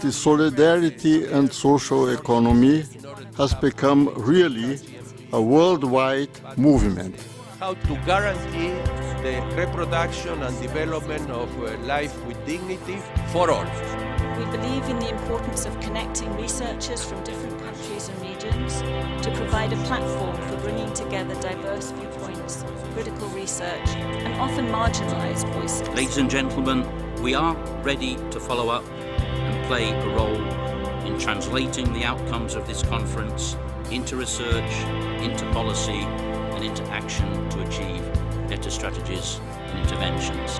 The solidarity and social economy has become really a worldwide movement. How to guarantee the reproduction and development of life with dignity for all. We believe in the importance of connecting researchers from different countries and regions to provide a platform for bringing together diverse viewpoints, critical research, and often marginalized voices. Ladies and gentlemen, we are ready to follow up and play a role in translating the outcomes of this conference into research, into policy, and into action to achieve better strategies and interventions.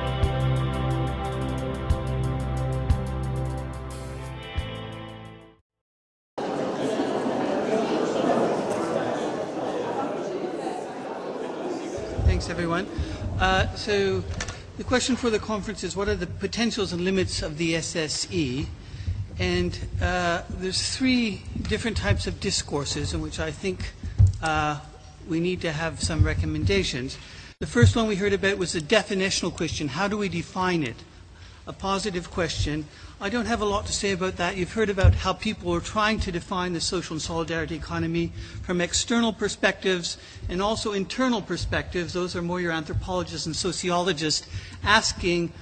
Thanks, everyone. So the question for the conference is, what are the potentials and limits of the SSE? And there's three different types of discourses in which I think we need to have some recommendations. The first one we heard about was the definitional question. How do we define it? A positive question. I don't have a lot to say about that. You've heard about how people are trying to define the social and solidarity economy from external perspectives and also internal perspectives. Those are more your anthropologists and sociologists asking,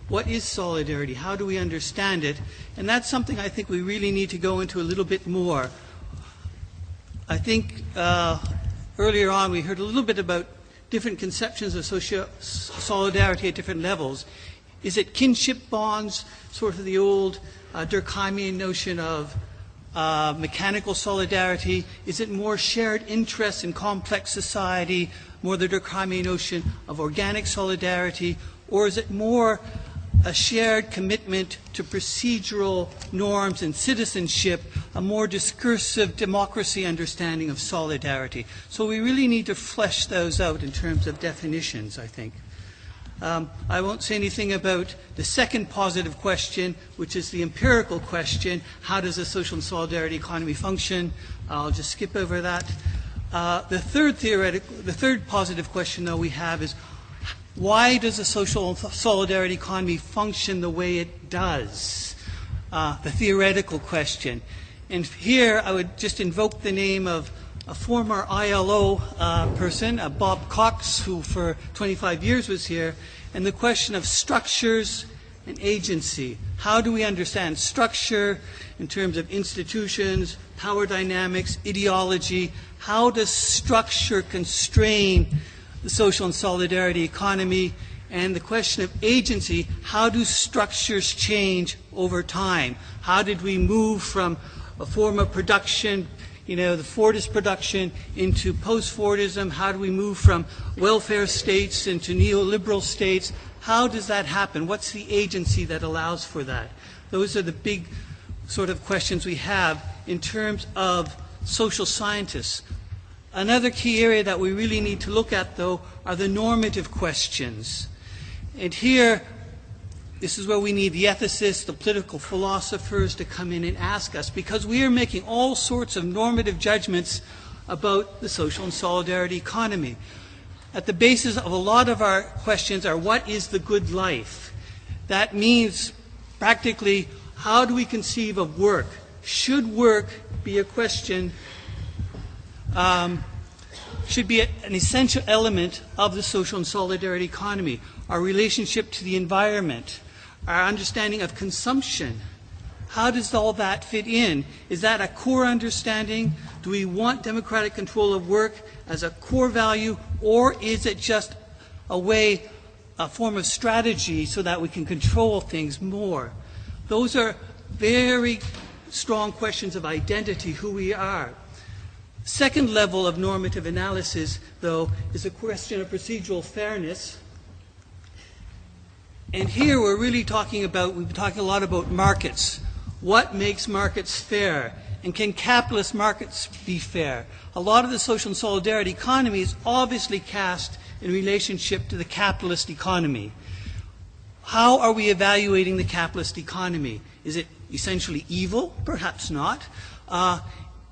what is solidarity? How do we understand it? And that's something I think we really need to go into a little bit more. I think earlier on we heard a little bit about different conceptions of solidarity at different levels. Is it kinship bonds, sort of the old Durkheimian notion of mechanical solidarity? Is it more shared interests in complex society, more the Durkheimian notion of organic solidarity? Or is it more a shared commitment to procedural norms and citizenship, a more discursive democracy understanding of solidarity? So we really need to flesh those out in terms of definitions, I think. I won't say anything about the second positive question, which is the empirical question. How does a social and solidarity economy function? I'll just skip over that. The third positive question, though, we have is, why does a social and solidarity economy function the way it does? The theoretical question. And here I would just invoke the name of a former ILO person, Bob Cox, who for 25 years was here, and the question of structures and agency. How do we understand structure in terms of institutions, power dynamics, ideology? How does structure constrain the social and solidarity economy? And the question of agency, how do structures change over time? How did we move from a form of production, the Fordist production, into post-Fordism? How do we move from welfare states into neoliberal states? How does that happen? What's the agency that allows for that? Those are the big sort of questions we have in terms of social scientists. Another key area that we really need to look at, though, are the normative questions. And here, this is where we need the ethicists, the political philosophers to come in and ask us, because we are making all sorts of normative judgments about the social and solidarity economy. At the basis of a lot of our questions are, what is the good life? That means, practically, how do we conceive of work? Should work be a question, should be an essential element of the social and solidarity economy? Our relationship to the environment, our understanding of consumption. How does all that fit in? Is that a core understanding? Do we want democratic control of work as a core value, or is it just a form of strategy so that we can control things more? Those are very strong questions of identity, who we are. Second level of normative analysis, though, is a question of procedural fairness. And here we're really talking about, we've been talking a lot about markets. What makes markets fair? And can capitalist markets be fair? A lot of the social and solidarity economy is obviously cast in relationship to the capitalist economy. How are we evaluating the capitalist economy? Is it essentially evil? Perhaps not.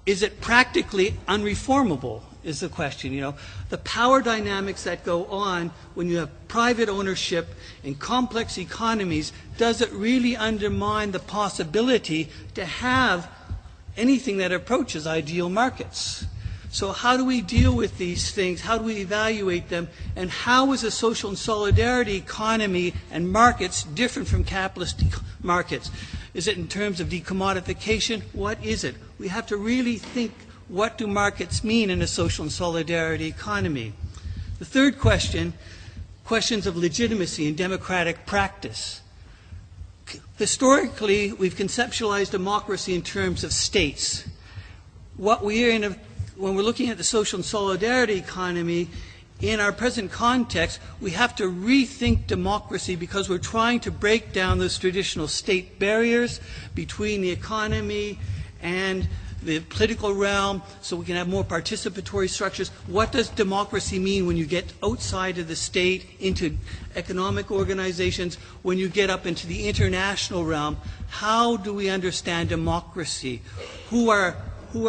Is it practically unreformable? is the question. You know, the power dynamics that go on when you have private ownership in complex economies, does it really undermine the possibility to have anything that approaches ideal markets? So how do we deal with these things? How do we evaluate them? And how is a social and solidarity economy and markets different from capitalist markets? Is it in terms of decommodification? What is it? We have to really think, what do markets mean in a social and solidarity economy? The third question, questions of legitimacy and democratic practice. Historically, we've conceptualized democracy in terms of states. What we are when we're looking at the social and solidarity economy, in our present context, we have to rethink democracy because we're trying to break down those traditional state barriers between the economy and the political realm so we can have more participatory structures. What does democracy mean when you get outside of the state into economic organizations, when you get up into the international realm? How do we understand democracy? Who are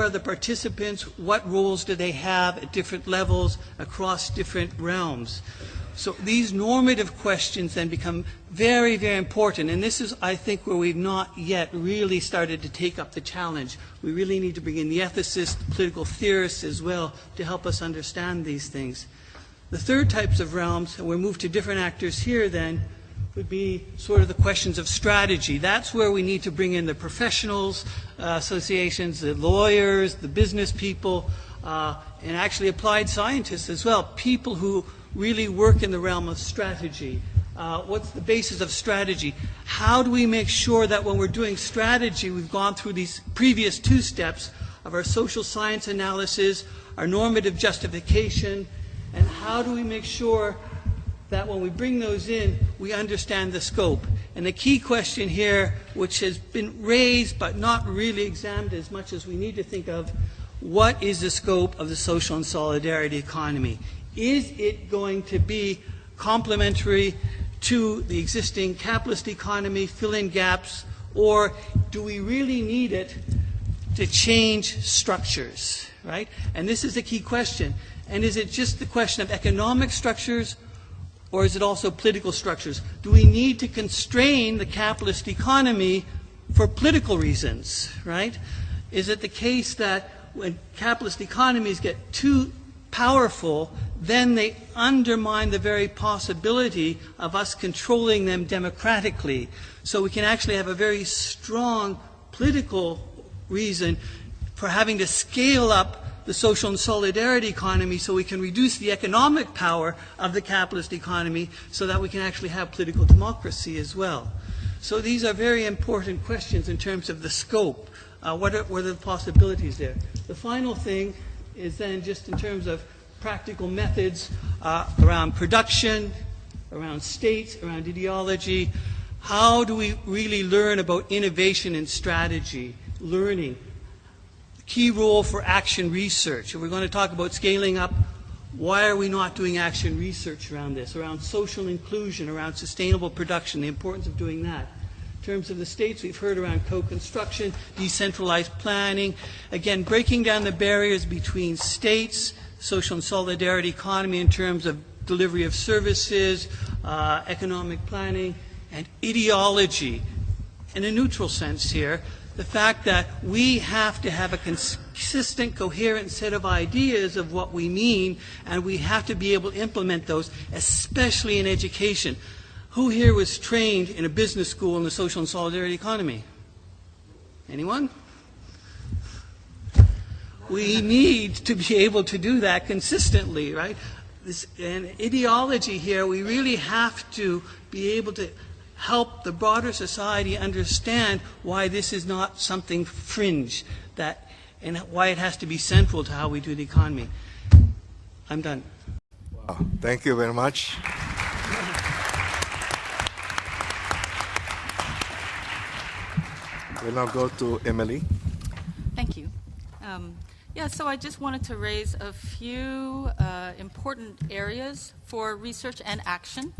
the participants? What roles do they have at different levels across different realms? So these normative questions then become very, very important. And this is, I think, where we've not yet really started to take up the challenge. We really need to bring in the ethicists, the political theorists as well, to help us understand these things. The third types of realms, and we'll move to different actors here then, would be sort of the questions of strategy. That's where we need to bring in the professionals, associations, the lawyers, the business people, and actually applied scientists as well, people who really work in the realm of strategy. What's the basis of strategy? How do we make sure that when we're doing strategy, we've gone through these previous two steps of our social science analysis, our normative justification, and how do we make sure that when we bring those in, we understand the scope? And the key question here, which has been raised but not really examined as much as we need to think of, what is the scope of the social and solidarity economy? Is it going to be complementary to the existing capitalist economy, fill in gaps, or do we really need it to change structures, right? And this is a key question. And is it just the question of economic structures, or is it also political structures? Do we need to constrain the capitalist economy for political reasons, right? Is it the case that when capitalist economies get too powerful, then they undermine the very possibility of us controlling them democratically? So we can actually have a very strong political reason for having to scale up the social and solidarity economy so we can reduce the economic power of the capitalist economy so that we can actually have political democracy as well. So these are very important questions in terms of the scope. What are the possibilities there? The final thing is then just in terms of practical methods around production, around states, around ideology. How do we really learn about innovation and strategy, learning? Key role for action research. If we're going to talk about scaling up, why are we not doing action research around this, around social inclusion, around sustainable production, the importance of doing that? In terms of the states, we've heard around co-construction, decentralized planning, again, breaking down the barriers between states, social and solidarity economy in terms of delivery of services, economic planning, and ideology. In a neutral sense here, the fact that we have to have a consistent, coherent set of ideas of what we mean, and we have to be able to implement those, especially in education. Who here was trained in a business school in the social and solidarity economy? Anyone? We need to be able to do that consistently, right? And ideology here, we really have to be able to help the broader society understand why this is not something fringe, and why it has to be central to how we do the economy. I'm done. Wow. Thank you very much. We'll now go to Emily. Thank you. So I just wanted to raise a few important areas for research and action.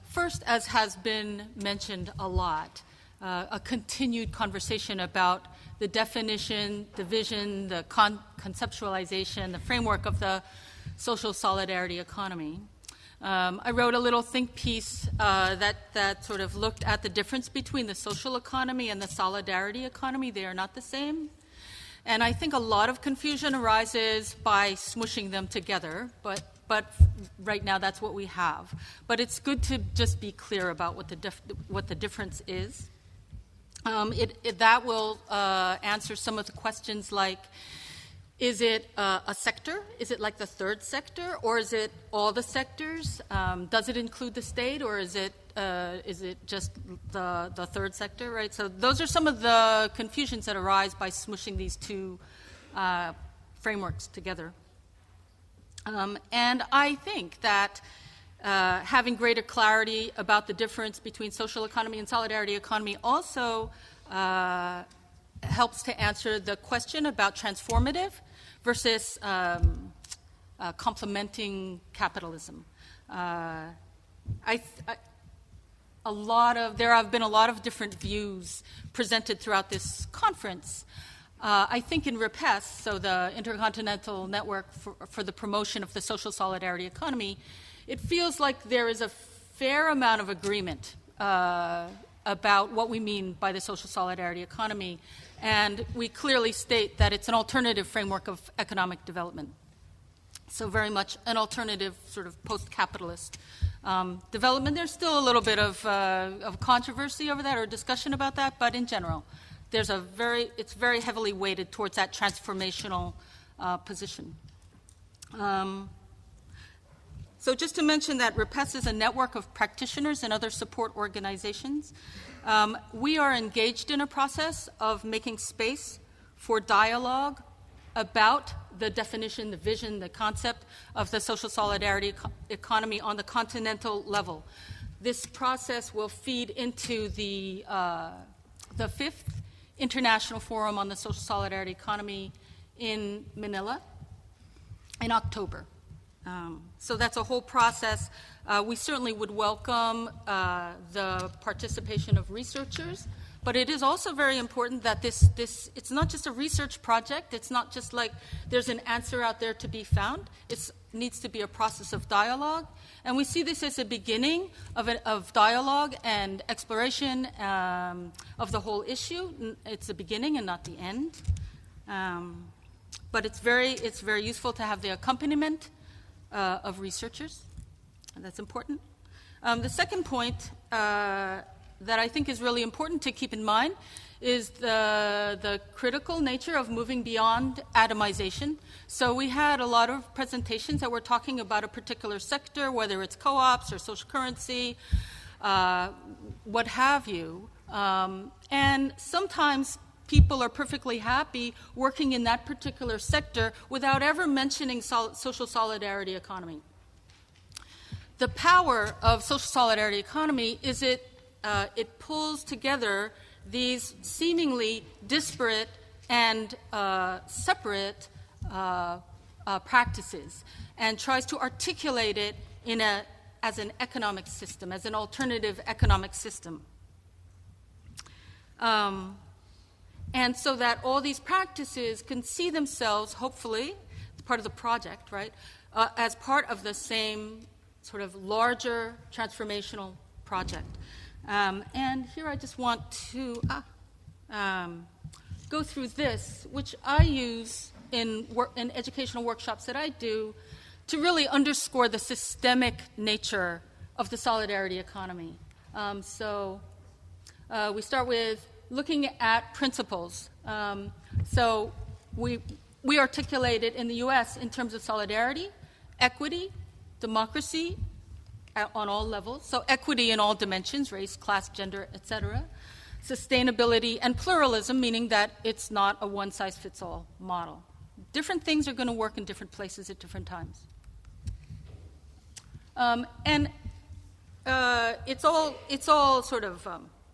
First, as has been mentioned a lot, a continued conversation about the definition, the vision, the conceptualization, the framework of the social solidarity economy. I wrote a little think piece that sort of looked at the difference between the social economy and the solidarity economy. They are not the same. And I think a lot of confusion arises by smushing them together, but right now that's what we have. But it's good to just be clear about what the difference is. That will answer some of the questions like, is it a sector? Is it like the third sector, or is it all the sectors? Does it include the state, or is it just the third sector? Right. So those are some of the confusions that arise by smushing these two frameworks together. And I think that having greater clarity about the difference between social economy and solidarity economy also helps to answer the question about transformative versus complementing capitalism. There have been a lot of different views presented throughout this conference. I think in RIPES, so the Intercontinental Network for the Promotion of the Social Solidarity Economy, it feels like there is a fair amount of agreement about what we mean by the social solidarity economy, and we clearly state that it's an alternative framework of economic development. So very much an alternative sort of post-capitalist development. There's still a little bit of controversy over that or discussion about that, but in general, it's very heavily weighted towards that transformational position. So just to mention that RIPES is a network of practitioners and other support organizations. We are engaged in a process of making space for dialogue about the definition, the vision, the concept of the social solidarity economy on the continental level. This process will feed into the 5th International Forum on the Social Solidarity Economy in Manila in October. So that's a whole process. We certainly would welcome the participation of researchers, but it is also very important that it's not just a research project. It's not just like there's an answer out there to be found. It needs to be a process of dialogue, and we see this as a beginning of dialogue and exploration of the whole issue. It's the beginning and not the end, but it's very useful to have the accompaniment of researchers, and that's important. The second point that I think is really important to keep in mind is the critical nature of moving beyond atomization. So we had a lot of presentations that were talking about a particular sector, whether it's co-ops or social currency, what have you. And sometimes people are perfectly happy working in that particular sector without ever mentioning social solidarity economy. The power of social solidarity economy is it pulls together these seemingly disparate and separate practices and tries to articulate it as an economic system, as an alternative economic system. And so that all these practices can see themselves, hopefully, part of the project, right, as part of the same sort of larger transformational project. And here I just want to go through this, which I use in educational workshops that I do to really underscore the systemic nature of the solidarity economy. So we start with looking at principles. So we articulate it in the U.S. in terms of solidarity, equity, democracy on all levels. So equity in all dimensions, race, class, gender, etc. Sustainability and pluralism, meaning that it's not a one-size-fits-all model. Different things are going to work in different places at different times. It's all sort of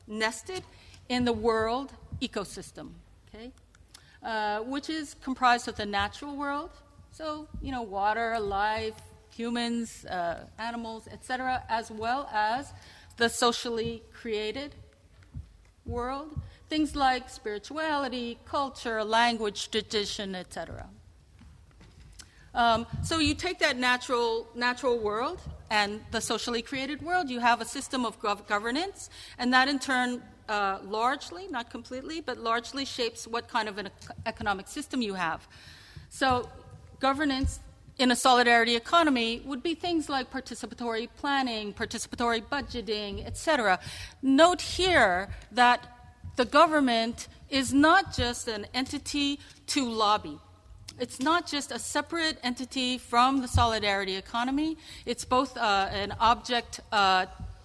nested in the world ecosystem, okay, which is comprised of the natural world, so, water, life, humans, animals, etc., as well as the socially created world, things like spirituality, culture, language, tradition, etc. So you take that natural world and the socially created world, you have a system of governance, and that in turn largely, not completely, but largely shapes what kind of an economic system you have. So governance in a solidarity economy would be things like participatory planning, participatory budgeting, etc. Note here that the government is not just an entity to lobby. It's not just a separate entity from the solidarity economy. It's both an object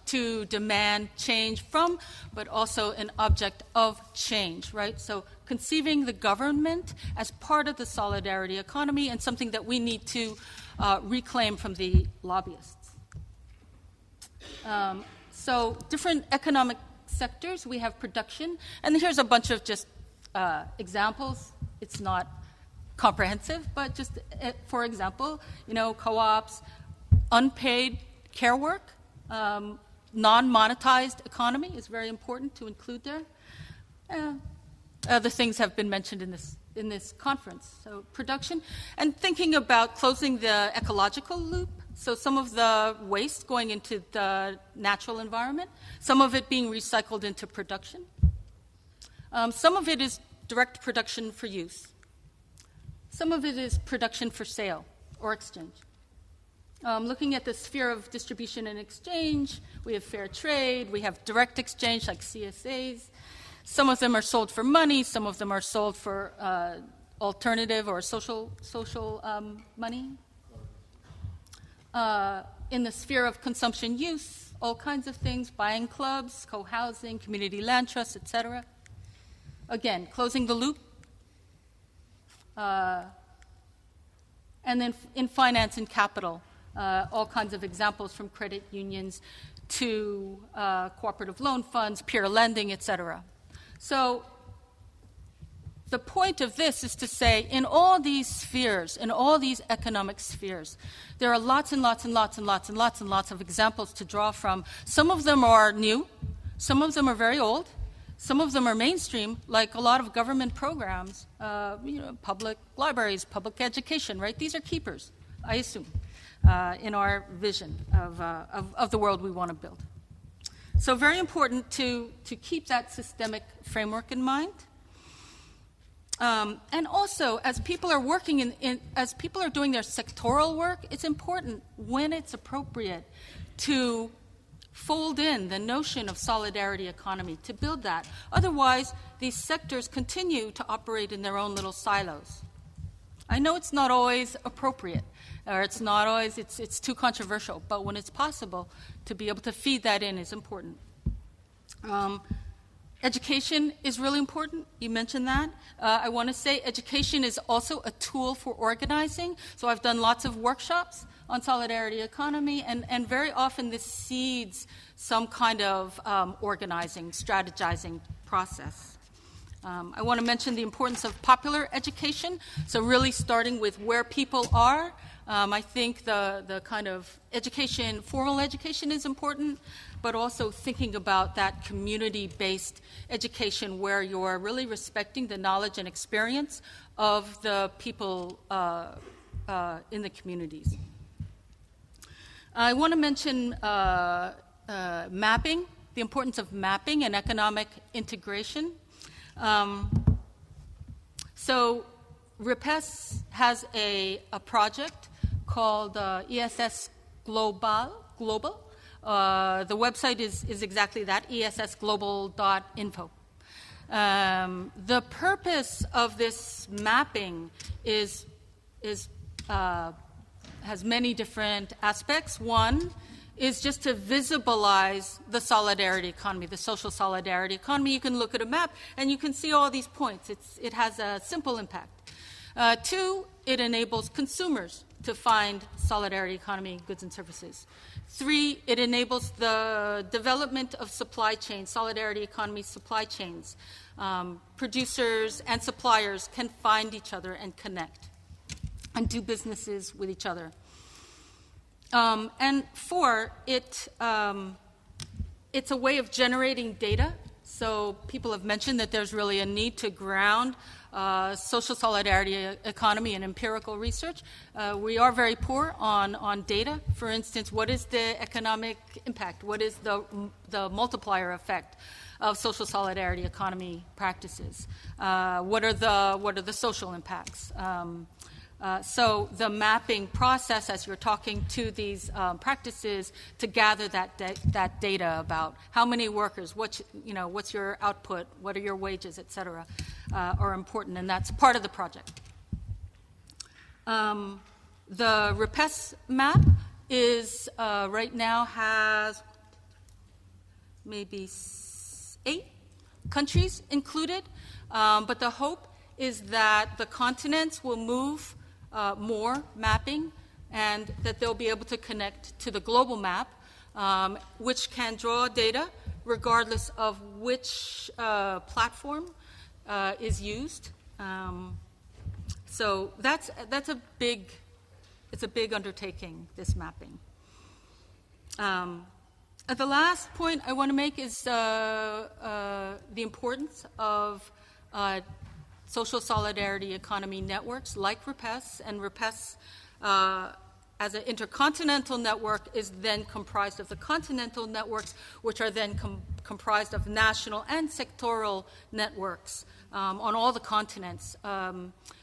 to demand change from, but also an object of change, right? So conceiving the government as part of the solidarity economy and something that we need to reclaim from the lobbyists. So different economic sectors, we have production, and here's a bunch of just examples. It's not comprehensive, but just for example, co-ops, unpaid care work, non-monetized economy is very important to include there. Other things have been mentioned in this conference. So production and thinking about closing the ecological loop. So some of the waste going into the natural environment, some of it being recycled into production. Some of it is direct production for use. Some of it is production for sale or exchange. Looking at the sphere of distribution and exchange, we have fair trade, we have direct exchange like CSAs. Some of them are sold for money, some of them are sold for alternative or social money. In the sphere of consumption use, all kinds of things, buying clubs, co-housing, community land trusts, etc. Again, closing the loop. And then in finance and capital, all kinds of examples from credit unions to cooperative loan funds, peer lending, etc. So the point of this is to say, in all these spheres, in all these economic spheres, there are lots and lots and lots and lots and lots and lots of examples to draw from. Some of them are new, some of them are very old, some of them are mainstream, like a lot of government programs, public libraries, public education, right? These are keepers, I assume, in our vision of the world we want to build. So very important to keep that systemic framework in mind. And also, as people are working as people are doing their sectoral work, it's important when it's appropriate to fold in the notion of solidarity economy, to build that. Otherwise, these sectors continue to operate in their own little silos. I know it's not always appropriate, or it's too controversial, but when it's possible, to be able to feed that in is important. Education is really important. You mentioned that. I want to say education is also a tool for organizing. So I've done lots of workshops on solidarity economy, and very often this seeds some kind of organizing, strategizing process. I want to mention the importance of popular education, so really starting with where people are. I think the kind of education, formal education is important, but also thinking about that community-based education where you're really respecting the knowledge and experience of the people in the communities. I want to mention mapping, the importance of mapping and economic integration. So RIPES has a project called ESS Global. The website is exactly that, essglobal.info. The purpose of this mapping has many different aspects. One is just to visibilize the solidarity economy, the social solidarity economy. You can look at a map and you can see all these points. It has a simple impact. Two, it enables consumers to find solidarity economy goods and services. Three, it enables the development of supply chains, solidarity economy supply chains. Producers and suppliers can find each other and connect and do businesses with each other. And four, it's a way of generating data So people have mentioned that there's really a need to ground social solidarity economy in empirical research. We are very poor on data. For instance, what is the economic impact? What is the multiplier effect of social solidarity economy practices? What are the social impacts? So the mapping process, as you're talking to these practices, to gather that data about how many workers, what's your output, what are your wages, et cetera, are important, and that's part of the project. The RIPES map is right now has maybe 8 countries included, but the hope is that the continents will move more mapping, and that they'll be able to connect to the global map, which can draw data regardless of which platform is used. So that's a big undertaking, this mapping. The last point I want to make is the importance of social solidarity economy networks like RIPES, and RIPES as an intercontinental network is then comprised of the continental networks, which are then comprised of national and sectoral networks on all the continents.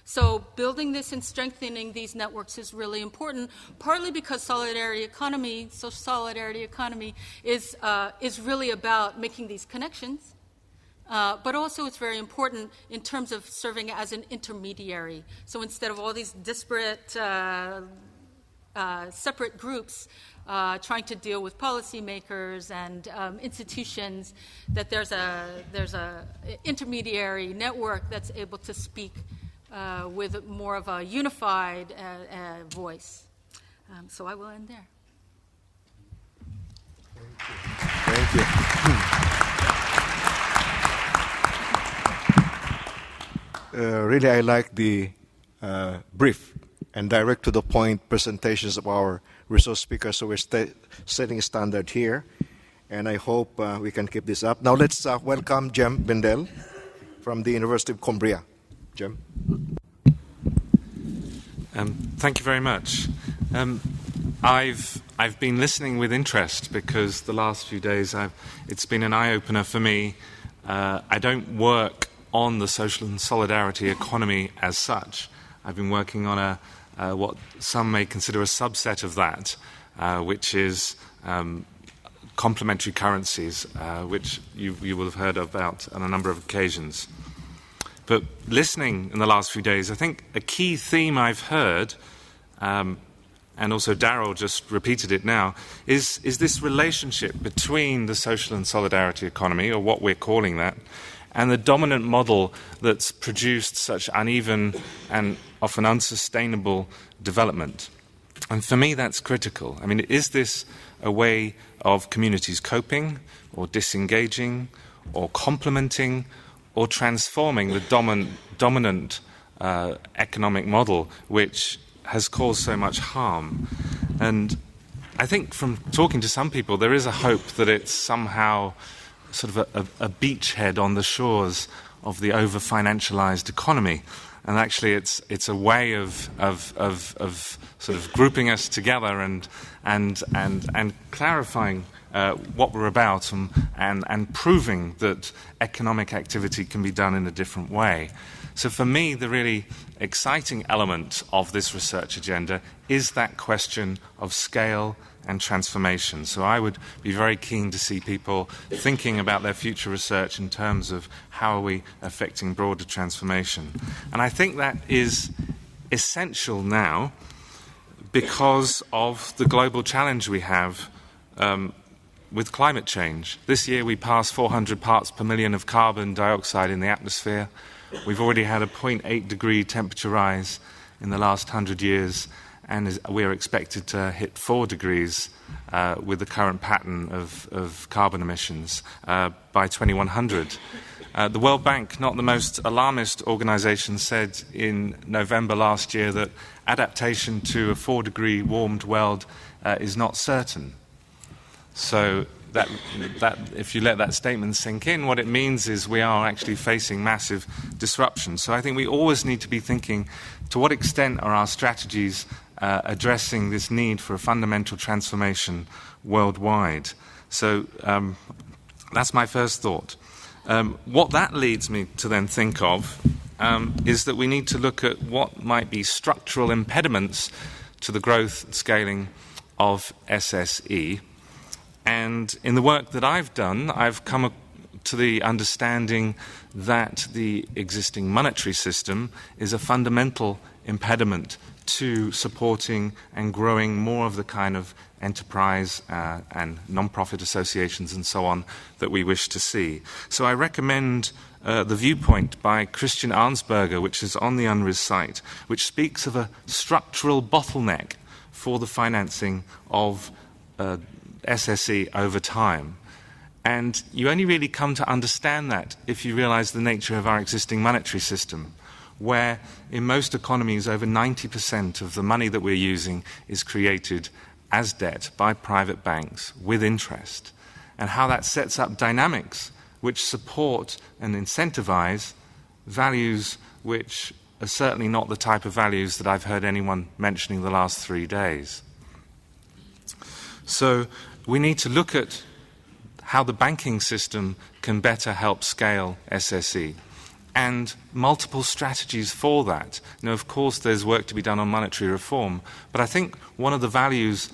So building this and strengthening these networks is really important, partly because social solidarity economy is really about making these connections. But also it's very important in terms of serving as an intermediary. So instead of all these disparate, separate groups trying to deal with policymakers and institutions, that there's a intermediary network that's able to speak with more of a unified voice. So I will end there. Thank you. Really, I like the brief and direct to the point presentations of our resource speakers. So we're setting a standard here, and I hope we can keep this up. Now let's welcome Jem Bendell from the University of Cumbria. Jem. Thank you very much. I've been listening with interest because the last few days it's been an eye-opener for me. I don't work on the social and solidarity economy as such. I've been working on what some may consider a subset of that, which is complementary currencies, which you will have heard about on a number of occasions. But listening in the last few days, I think a key theme I've heard, and also Darryl just repeated it now, is this relationship between the social and solidarity economy, or what we're calling that, and the dominant model that's produced such uneven and often unsustainable development. And for me, that's critical. I mean, is this a way of communities coping, or disengaging, or complementing, or transforming the dominant economic model which has caused so much harm? And I think from talking to some people, there is a hope that it's somehow sort of a beachhead on the shores of the over-financialized economy. And actually it's a way of sort of grouping us together and clarifying what we're about and proving that economic activity can be done in a different way. So for me, the really exciting element of this research agenda is that question of scale and transformation. So I would be very keen to see people thinking about their future research in terms of how are we affecting broader transformation. And I think that is essential now because of the global challenge we have with climate change. This year we passed 400 parts per million of carbon dioxide in the atmosphere. We've already had a 0.8 degree temperature rise in the last 100 years, and we're expected to hit 4 degrees with the current pattern of carbon emissions by 2100. The World Bank, not the most alarmist organisation, said in November last year that adaptation to a 4 degree warmed world is not certain. So that if you let that statement sink in, what it means is we are actually facing massive disruption. So I think we always need to be thinking, to what extent are our strategies addressing this need for a fundamental transformation worldwide? So that's my first thought. What that leads me to then think of is that we need to look at what might be structural impediments to the growth and scaling of SSE. And in the work that I've done, I've come to the understanding that the existing monetary system is a fundamental impediment to supporting and growing more of the kind of enterprise and non-profit associations and so on that we wish to see. So I recommend the viewpoint by Christian Arnsberger, which is on the UNRISD site, which speaks of a structural bottleneck for the financing of SSE over time. And you only really come to understand that if you realize the nature of our existing monetary system, where in most economies over 90% of the money that we're using is created as debt by private banks with interest, and how that sets up dynamics which support and incentivize values which are certainly not the type of values that I've heard anyone mentioning the last 3 days. So we need to look at how the banking system can better help scale SSE, and multiple strategies for that. Now, of course, there's work to be done on monetary reform, but I think one of the values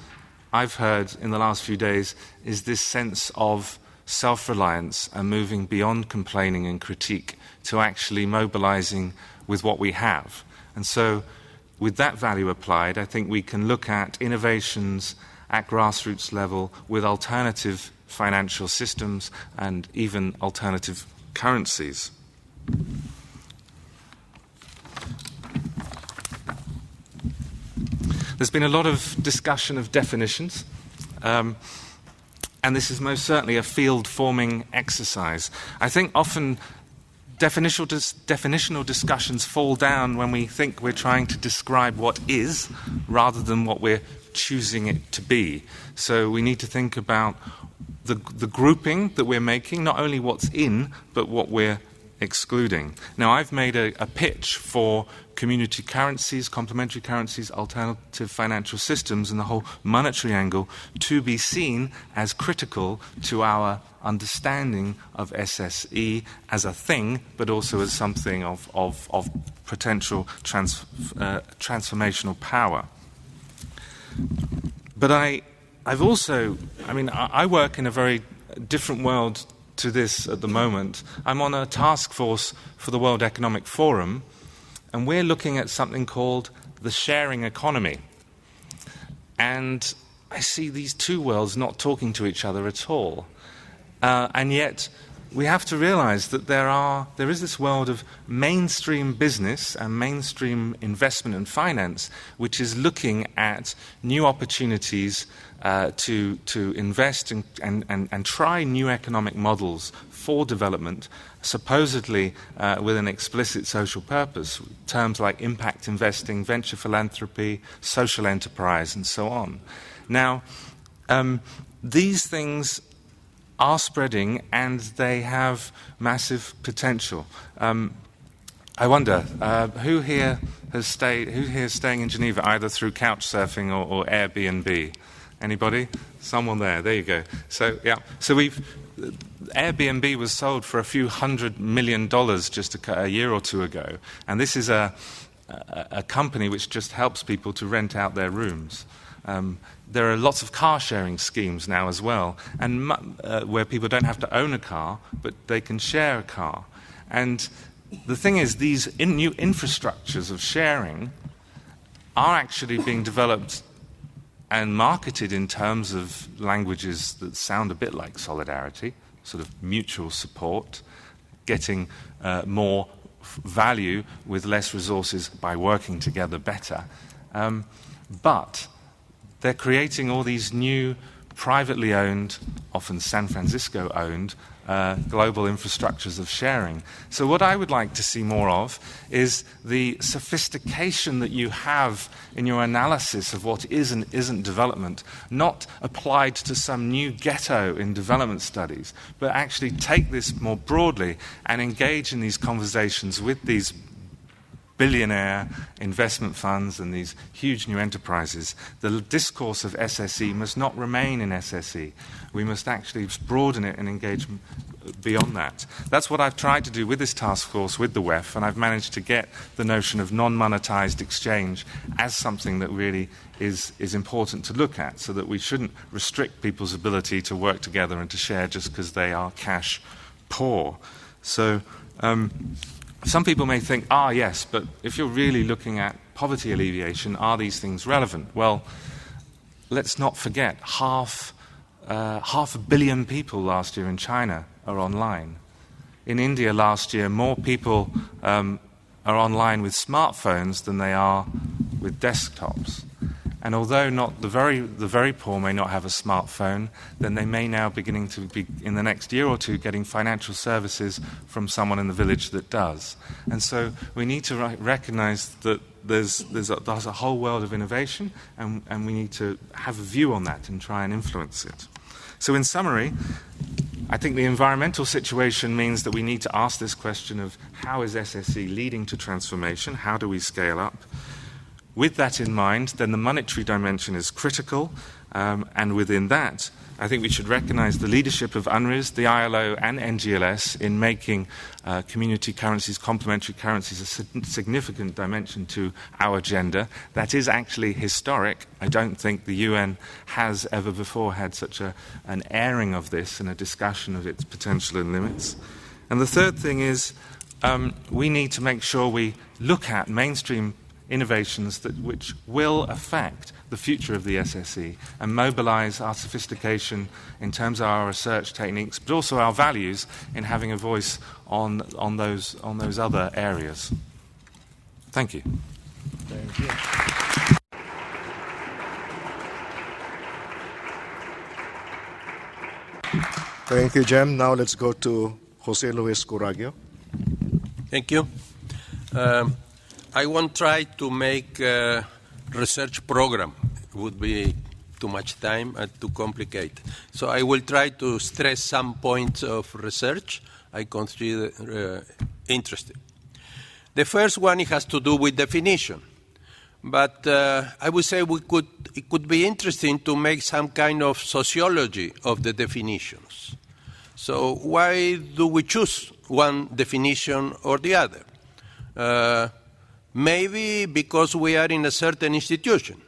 I've heard in the last few days is this sense of self-reliance and moving beyond complaining and critique to actually mobilizing with what we have. And so, with that value applied, I think we can look at innovations at grassroots level with alternative financial systems and even alternative currencies. There's been a lot of discussion of definitions, and this is most certainly a field-forming exercise. I think often definitional discussions fall down when we think we're trying to describe what is rather than what we're choosing it to be. So we need to think about the grouping that we're making, not only what's in, but what we're excluding. Now, I've made a pitch for community currencies, complementary currencies, alternative financial systems, and the whole monetary angle to be seen as critical to our understanding of SSE as a thing, but also as something of potential transformational power. But I work in a very different world to this at the moment. I'm on a task force for the World Economic Forum, and we're looking at something called the sharing economy. And I see these two worlds not talking to each other at all. And yet we have to realize that there is this world of mainstream business and mainstream investment and finance which is looking at new opportunities to invest and try new economic models for development, supposedly with an explicit social purpose, terms like impact investing, venture philanthropy, social enterprise, and so on. Now, these things are spreading and they have massive potential. I wonder who here is staying in Geneva either through couch surfing or Airbnb? Anybody? Someone there. There you go. So yeah. So Airbnb was sold for a few $100 million just a year or two ago, and this is a company which just helps people to rent out their rooms. There are lots of car-sharing schemes now as well, and where people don't have to own a car, but they can share a car. And the thing is, these new infrastructures of sharing are actually being developed and marketed in terms of languages that sound a bit like solidarity, sort of mutual support, getting more value with less resources by working together better. But they're creating all these new privately owned, often San Francisco owned, global infrastructures of sharing. So what I would like to see more of is the sophistication that you have in your analysis of what is and isn't development, not applied to some new ghetto in development studies, but actually take this more broadly and engage in these conversations with these billionaire investment funds and these huge new enterprises. The discourse of SSE must not remain in SSE. We must actually broaden it and engage beyond that. That's what I've tried to do with this task force, with the WEF, and I've managed to get the notion of non-monetized exchange as something that really is important to look at, so that we shouldn't restrict people's ability to work together and to share just because they are cash poor. So some people may think, yes, but if you're really looking at poverty alleviation, are these things relevant? Well, let's not forget, half a billion people last year in China are online. In India last year, more people are online with smartphones than they are with desktops. And although not the very poor may not have a smartphone, then they may now beginning to be, in the next year or two, getting financial services from someone in the village that does. And so we need to recognize that there's a whole world of innovation, and we need to have a view on that and try and influence it. So in summary, I think the environmental situation means that we need to ask this question of how is SSE leading to transformation? How do we scale up? With that in mind, then the monetary dimension is critical, and within that, I think we should recognize the leadership of UNRISD, the ILO, and NGLS in making community currencies, complementary currencies, a significant dimension to our agenda. That is actually historic. I don't think the UN has ever before had such an airing of this and a discussion of its potential and limits. And the third thing is we need to make sure we look at mainstream innovations which will affect the future of the SSE and mobilize our sophistication in terms of our research techniques, but also our values in having a voice on those other areas. Thank you. Thank you. Thank you, Jem. Now let's go to José Luis Corragio. Thank you. I won't try to make a research program. It would be too much time and too complicated. So I will try to stress some points of research I consider interesting. The first one, it has to do with definition. But I would say it could be interesting to make some kind of sociology of the definitions. So why do we choose one definition or the other? Maybe because we are in a certain institution.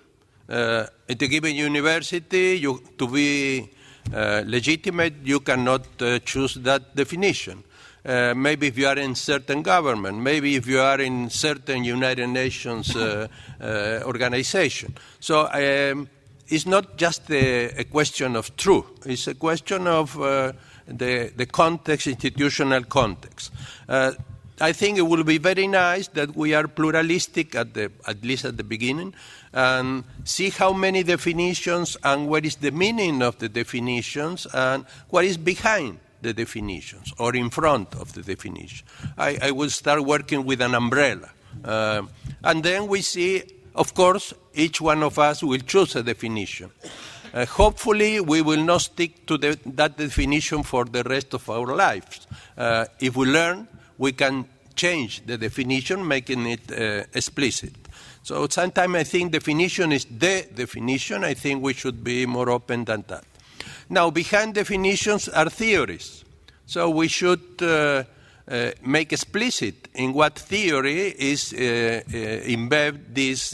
At a given university, to be legitimate, you cannot choose that definition. Maybe if you are in certain government, maybe if you are in certain United Nations organization. So it's not just a question of truth. It's a question of the context, institutional context. I think it will be very nice that we are pluralistic at least at the beginning, and see how many definitions and what is the meaning of the definitions and what is behind the definitions or in front of the definition. I will start working with an umbrella. And then we see, of course, each one of us will choose a definition. Hopefully, we will not stick to that definition for the rest of our lives. If we learn, we can change the definition, making it explicit. So sometimes I think definition is the definition. I think we should be more open than that. Now, behind definitions are theories. So we should make explicit in what theory is embed this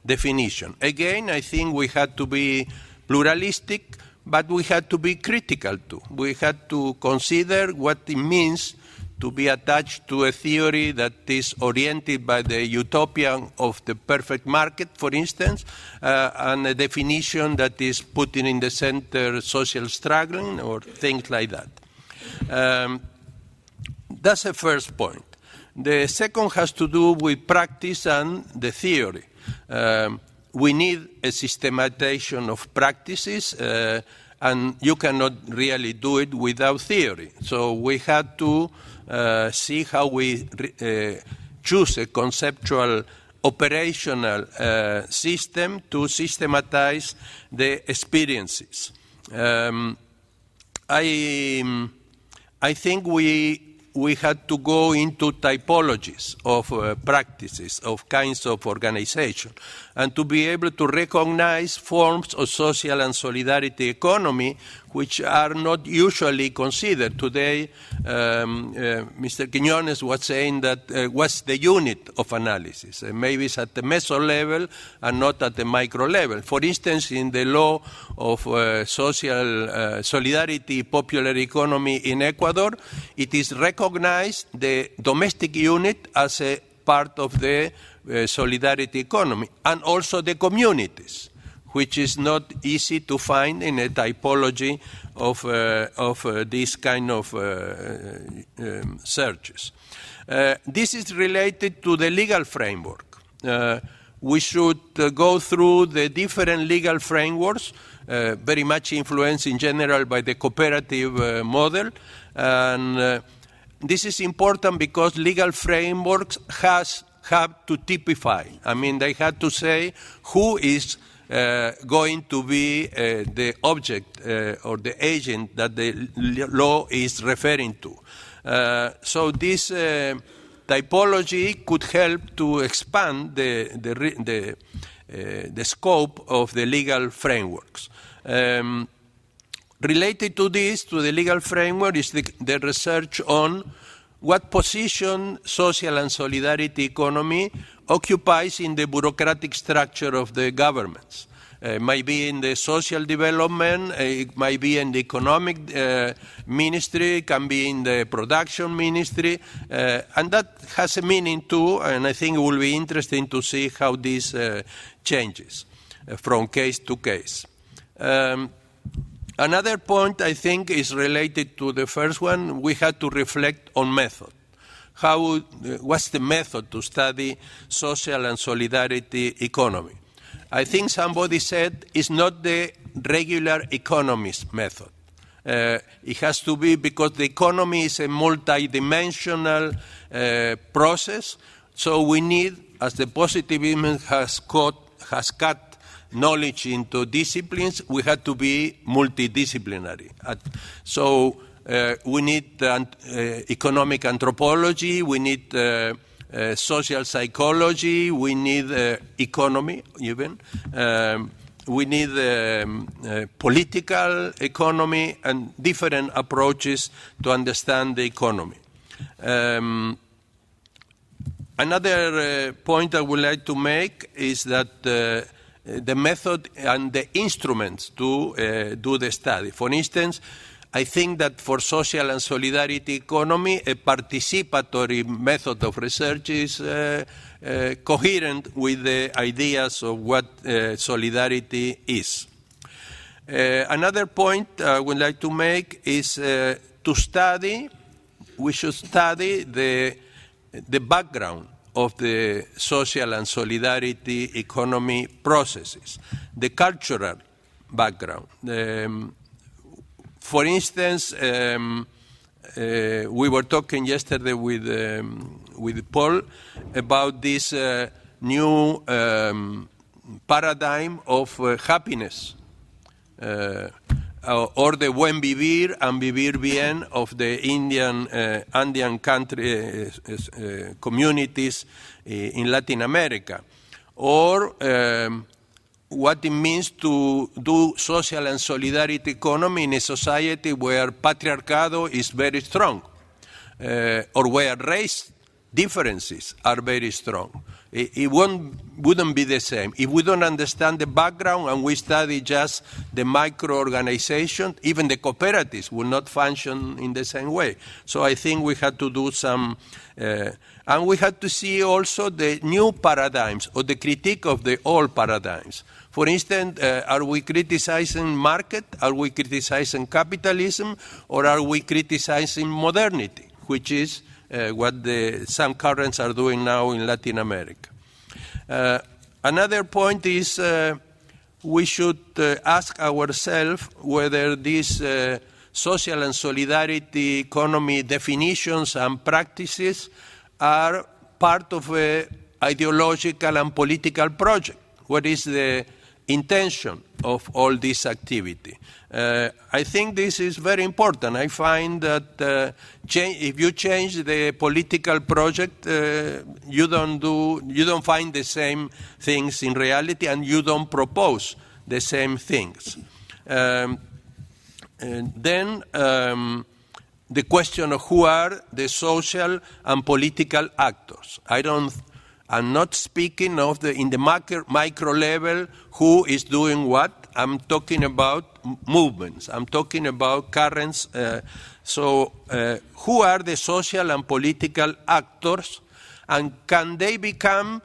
definition. Again, I think we had to be pluralistic, but we had to be critical too. We had to consider what it means to be attached to a theory that is oriented by the utopian of the perfect market, for instance, and a definition that is putting in the center social struggling or things like that. That's the first point. The second has to do with practice and the theory. We need a systematization of practices, and you cannot really do it without theory. So we had to see how we choose a conceptual operational system to systematize the experiences. I think we had to go into typologies of practices, of kinds of organization, and to be able to recognize forms of social and solidarity economy which are not usually considered. Today, Mr. Quiñones was saying that what's the unit of analysis? Maybe it's at the meso level and not at the micro level. For instance, in the law of social solidarity popular economy in Ecuador, it is recognized the domestic unit as a part of the solidarity economy, and also the communities, which is not easy to find in a typology of this kind of searches. This is related to the legal framework. We should go through the different legal frameworks, very much influenced in general by the cooperative model. And this is important because legal frameworks have to typify. I mean, they have to say who is going to be the object or the agent that the law is referring to. So this typology could help to expand the scope of the legal frameworks. Related to this, to the legal framework, is the research on what position social and solidarity economy occupies in the bureaucratic structure of the governments. It might be in the social development, it might be in the economic ministry, it can be in the production ministry, and that has a meaning too, and I think it will be interesting to see how this changes from case to case. Another point I think is related to the first one. We had to reflect on method. What's the method to study social and solidarity economy? I think somebody said it's not the regular economist method. It has to be because the economy is a multidimensional process, so we need, as the positivism has cut knowledge into disciplines, we had to be multidisciplinary. So we need economic anthropology, we need social psychology, we need economy even, we need political economy and different approaches to understand the economy. Another point I would like to make is that the method and the instruments to do the study. For instance, I think that for social and solidarity economy, a participatory method of research is coherent with the ideas of what solidarity is. Another point I would like to make is we should study the background of the social and solidarity economy processes, the cultural background. For instance, we were talking yesterday with Paul about this new paradigm of happiness, or the buen vivir and vivir bien of the Andean country communities in Latin America, or what it means to do social and solidarity economy in a society where patriarchado is very strong, or where race differences are very strong. It wouldn't be the same. If we don't understand the background and we study just the micro-organization, even the cooperatives will not function in the same way. So I think we had to do some, and we had to see also the new paradigms or the critique of the old paradigms. For instance, are we criticizing market? Are we criticizing capitalism? Or are we criticizing modernity, which is what some currents are doing now in Latin America. Another point is we should ask ourselves whether these social and solidarity economy definitions and practices are part of an ideological and political project. What is the intention of all this activity? I think this is very important. I find that if you change the political project, you don't find the same things in reality, and you don't propose the same things. And then the question of who are the social and political actors. I'm not speaking of in the micro level who is doing what. I'm talking about movements. I'm talking about currents. Who are the social and political actors, and can they become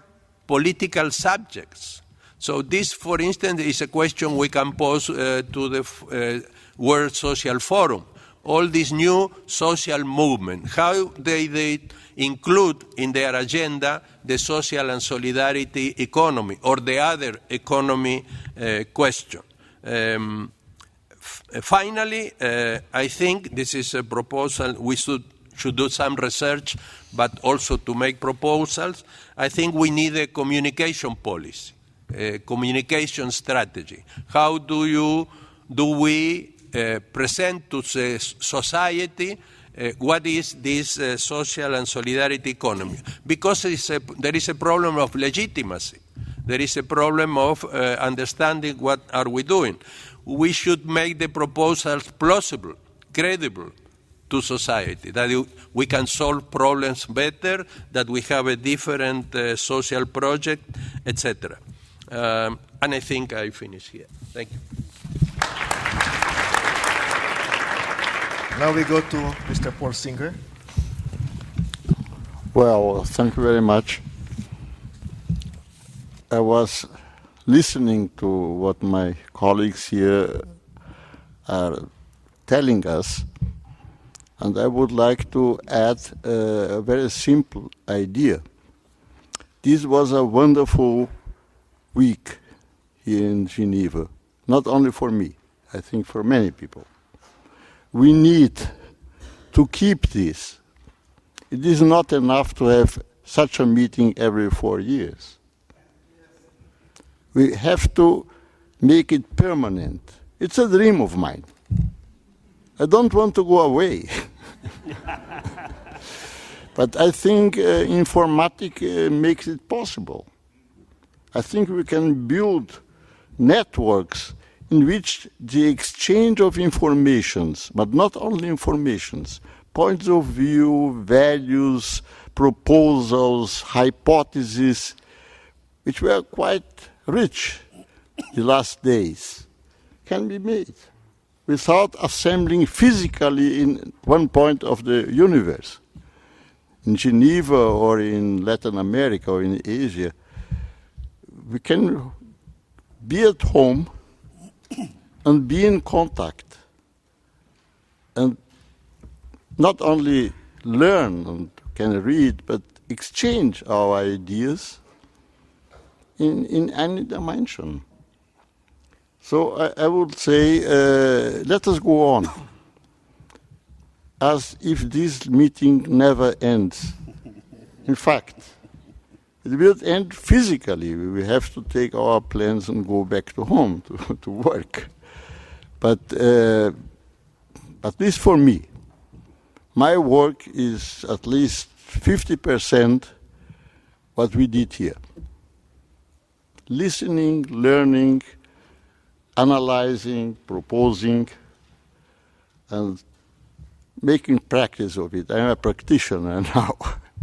political subjects? So this, for instance, is a question we can pose to the World Social Forum. All these new social movements, how they include in their agenda the social and solidarity economy or the other economy question. Finally, I think this is a proposal. We should do some research, but also to make proposals. I think we need a communication policy, a communication strategy. How do we present to the society what is this social and solidarity economy? Because there is a problem of legitimacy. There is a problem of understanding what are we doing. We should make the proposals plausible, credible to society, that we can solve problems better, that we have a different social project, etc. And I think I finish here. Thank you. Now we go to Mr. Paul Singer. Well, thank you very much. I was listening to what my colleagues here are telling us, and I would like to add a very simple idea. This was a wonderful week here in Geneva, not only for me, I think for many people. We need to keep this. It is not enough to have such a meeting every 4 years. We have to make it permanent. It's a dream of mine. I don't want to go away. But I think informatics makes it possible. I think we can build networks in which the exchange of informations, but not only informations, points of view, values, proposals, hypotheses, which were quite rich the last days, can be made without assembling physically in one point of the universe. In Geneva or in Latin America or in Asia, we can be at home and be in contact and not only learn and can read, but exchange our ideas in any dimension. So I would say, let us go on, as if this meeting never ends. In fact, it will end physically. We have to take our plans and go back to home to work. But at least for me, my work is at least 50% what we did here. Listening, learning, analyzing, proposing, and making practice of it. I'm a practitioner now,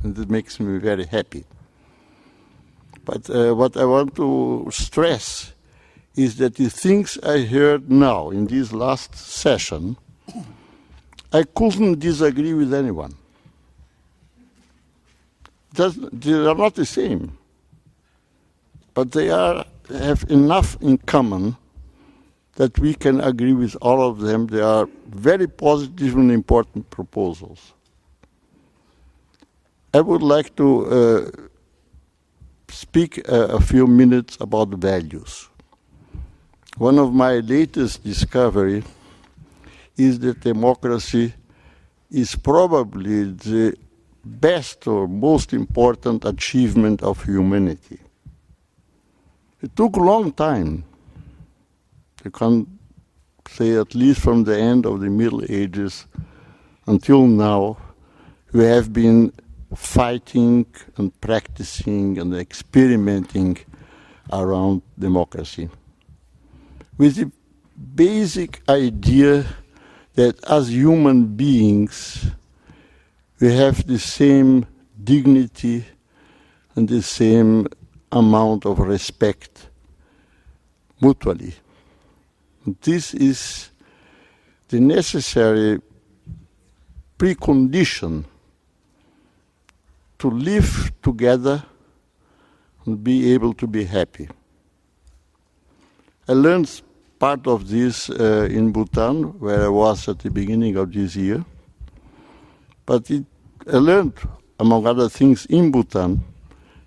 and it makes me very happy. But what I want to stress is that the things I heard now in this last session, I couldn't disagree with anyone. They are not the same, but they have enough in common that we can agree with all of them. They are very positive and important proposals. I would like to speak a few minutes about values. one of my latest discovery is that democracy is probably the best or most important achievement of humanity. It took a long time. You can say at least from the end of the Middle Ages until now, we have been fighting and practicing and experimenting around democracy with the basic idea that as human beings, we have the same dignity and the same amount of respect mutually. And this is the necessary precondition to live together and be able to be happy. I learned part of this in Bhutan, where I was at the beginning of this year. But I learned, among other things, in Bhutan,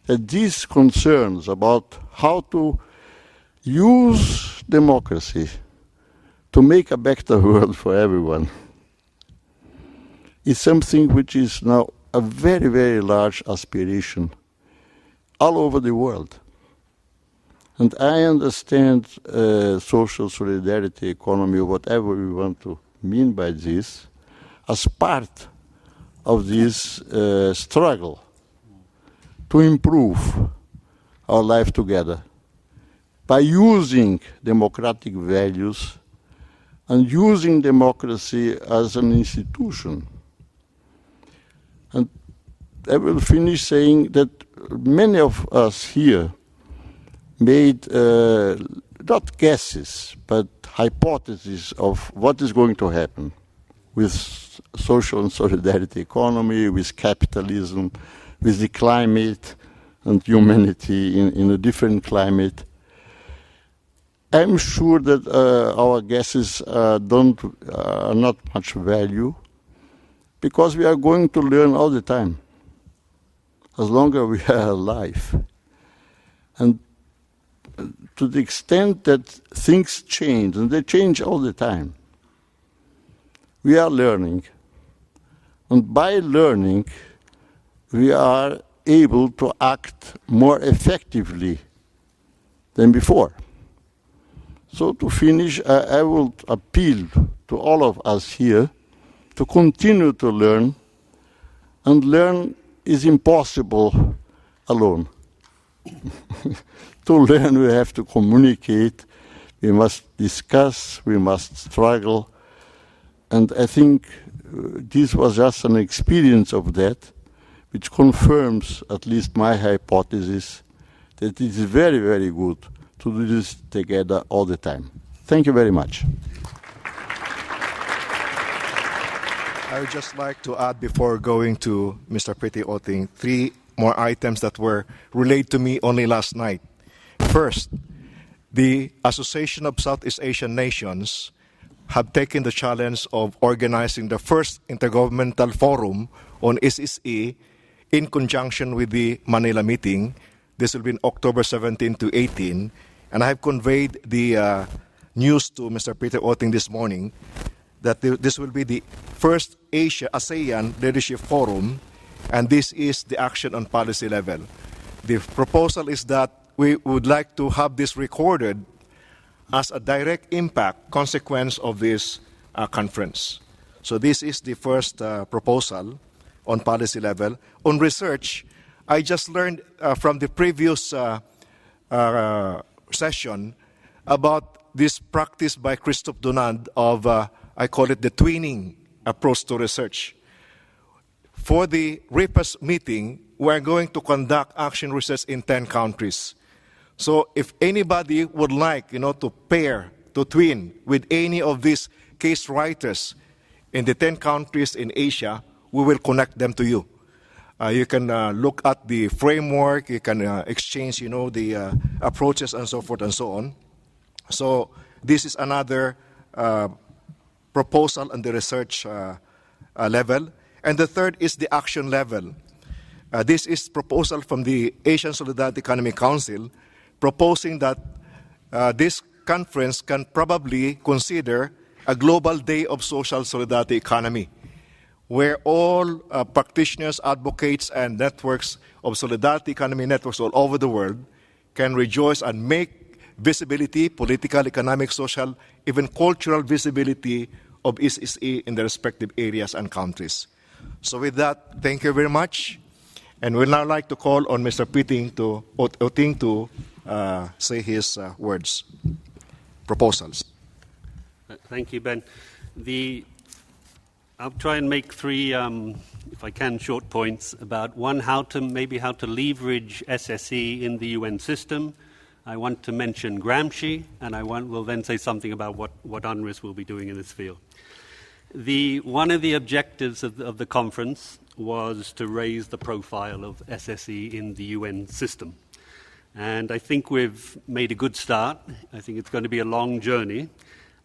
that these concerns about how to use democracy to make a better world for everyone is something which is now a very, very large aspiration all over the world. And I understand social solidarity, economy, whatever we want to mean by this, as part of this struggle to improve our life together by using democratic values and using democracy as an institution. And I will finish saying that many of us here made not guesses, but hypotheses of what is going to happen with social and solidarity economy, with capitalism, with the climate and humanity in a different climate. I'm sure that our guesses are not much value, because we are going to learn all the time, as long as we are alive. And to the extent that things change, and they change all the time, we are learning. And by learning, we are able to act more effectively than before. So to finish, I will appeal to all of us here to continue to learn, and learn is impossible alone. To learn, we have to communicate, we must discuss, we must struggle, and I think this was just an experience of that, which confirms at least my hypothesis that it is very, very good to do this together all the time. Thank you very much. I would just like to add, before going to Mr. Pretty Utting, 3 more items that were relayed to me only last night. First, the Association of Southeast Asian Nations have taken the challenge of organizing the first intergovernmental forum on SSE in conjunction with the Manila meeting. This will be in October 17 to 18. And I have conveyed the news to Mr. Peter Utting this morning that this will be the first ASEAN Leadership Forum, and this is the action on policy level. The proposal is that we would like to have this recorded as a direct impact consequence of this conference. So this is the first proposal on policy level. On research, I just learned from the previous session about this practice by Christophe Donald of, I call it the twinning approach to research. For the RIPAS meeting, we're going to conduct action research in 10 countries. So if anybody would like, to pair, to twin with any of these case writers in the 10 countries in Asia, we will connect them to you. You can look at the framework, you can exchange, the approaches and so forth and so on. So this is another proposal on the research level. And the third is the action level. This is proposal from the Asian Solidarity Economic Council, proposing that this conference can probably consider a global day of social solidarity economy, where all practitioners, advocates, and networks of solidarity economy networks all over the world can rejoice and make visibility, political, economic, social, even cultural visibility of SSE in the respective areas and countries. So with that, thank you very much. And we'd now like to call on Mr. Utting to say his proposals. Thank you, Ben. I'll try and make three, if I can, short points about one, how to leverage SSE in the UN system. I want to mention Gramsci, and will then say something about what UNRISD will be doing in this field. One of the objectives of the conference was to raise the profile of SSE in the UN system. And I think we've made a good start. I think it's going to be a long journey.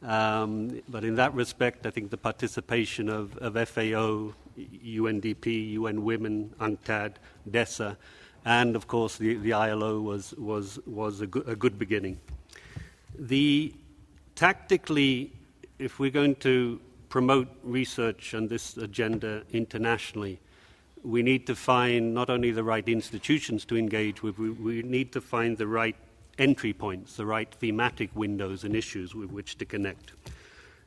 But in that respect, I think the participation of FAO, UNDP, UN Women, UNCTAD, DESA, and of course the ILO was a good beginning. Tactically, if we're going to promote research on this agenda internationally, we need to find not only the right institutions to engage with, we need to find the right entry points, the right thematic windows and issues with which to connect.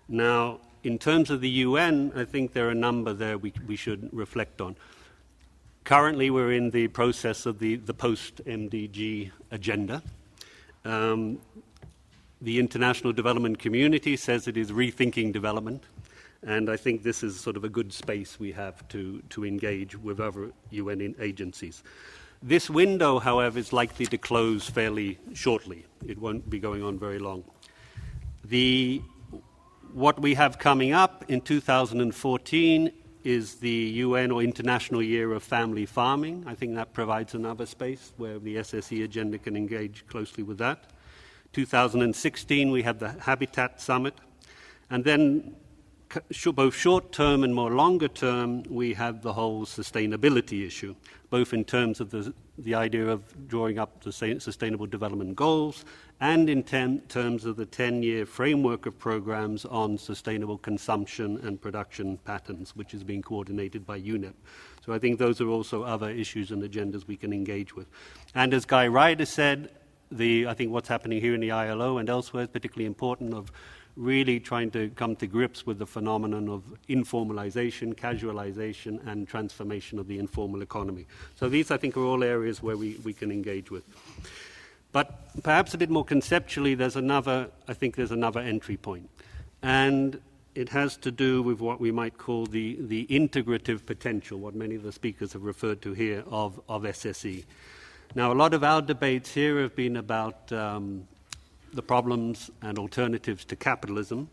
Now, in terms of the UN, I think there are a number there we should reflect on. Currently, we're in the process of the post-MDG agenda. The international development community says it is rethinking development, and I think this is sort of a good space we have to engage with other UN agencies. This window, however, is likely to close fairly shortly. It won't be going on very long. What we have coming up in 2014 is the UN or International Year of Family Farming. I think that provides another space where the SSE agenda can engage closely with that. 2016, we have the Habitat Summit. And then both short-term and more longer-term, we have the whole sustainability issue, both in terms of the idea of drawing up the Sustainable Development Goals and in terms of the 10-year framework of programs on sustainable consumption and production patterns, which is being coordinated by UNEP. So I think those are also other issues and agendas we can engage with. And as Guy Ryder said, I think what's happening here in the ILO and elsewhere is particularly important of really trying to come to grips with the phenomenon of informalization, casualization, and transformation of the informal economy. So these, I think, are all areas where we can engage with. But perhaps a bit more conceptually, there's another entry point. And it has to do with what we might call the integrative potential, what many of the speakers have referred to here, of SSE. Now, a lot of our debates here have been about the problems and alternatives to capitalism.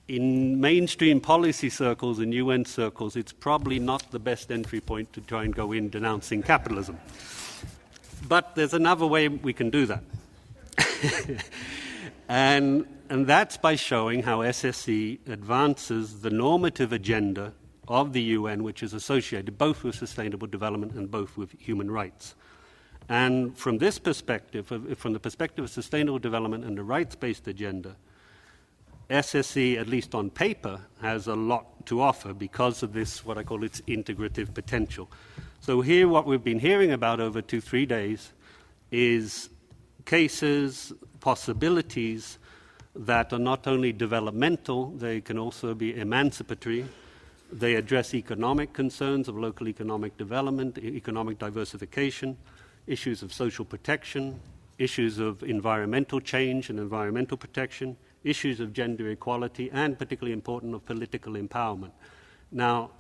In mainstream policy circles and UN circles, it's probably not the best entry point to try and go in denouncing capitalism. But there's another way we can do that. and that's by showing how SSE advances the normative agenda of the UN, which is associated both with sustainable development and both with human rights. And from this perspective, from the perspective of sustainable development and the rights-based agenda, SSE, at least on paper, has a lot to offer because of this, what I call its integrative potential. So here, what we've been hearing about over 2-3 days is cases, possibilities that are not only developmental, they can also be emancipatory. They address economic concerns of local economic development, economic diversification, issues of social protection, issues of environmental change and environmental protection, issues of gender equality, and particularly important, of political empowerment. Now,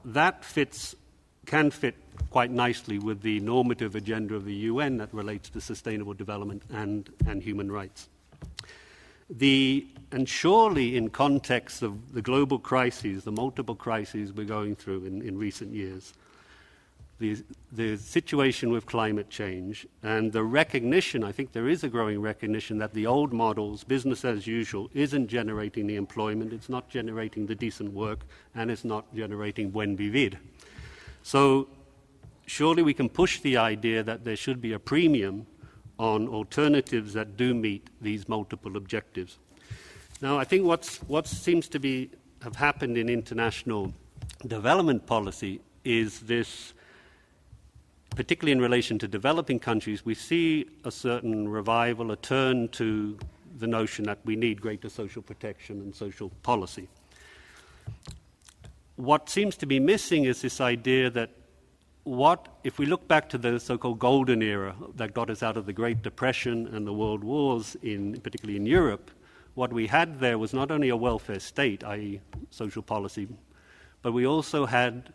that can fit quite nicely with the normative agenda of the UN that relates to sustainable development and human rights. And surely in context of the global crises, the multiple crises we're going through in recent years, the situation with climate change and the recognition, I think there is a growing recognition that the old models, business as usual, isn't generating the employment, it's not generating the decent work, and it's not generating buen vivir. So surely we can push the idea that there should be a premium on alternatives that do meet these multiple objectives. Now, I think what seems to have happened in international development policy is this, particularly in relation to developing countries, we see a certain revival, a turn to the notion that we need greater social protection and social policy. What seems to be missing is this idea that if we look back to the so-called golden era that got us out of the Great Depression and the world wars, particularly in Europe, what we had there was not only a welfare state, i.e. social policy, but we also had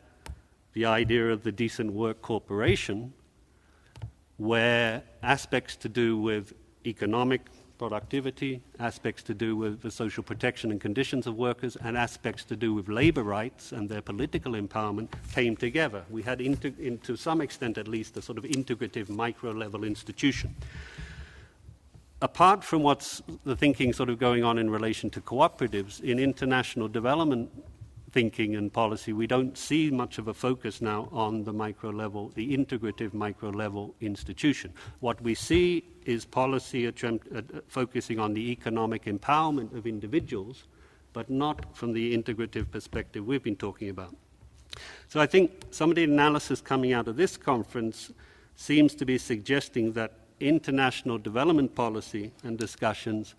the idea of the decent work corporation, where aspects to do with economic productivity, aspects to do with the social protection and conditions of workers, and aspects to do with labor rights and their political empowerment came together. We had, to some extent at least, a sort of integrative micro-level institution. Apart from what's the thinking sort of going on in relation to cooperatives, in international development thinking and policy, we don't see much of a focus now on the micro-level, the integrative micro-level institution. What we see is policy focusing on the economic empowerment of individuals, but not from the integrative perspective we've been talking about. So I think some of the analysis coming out of this conference seems to be suggesting that international development policy and discussions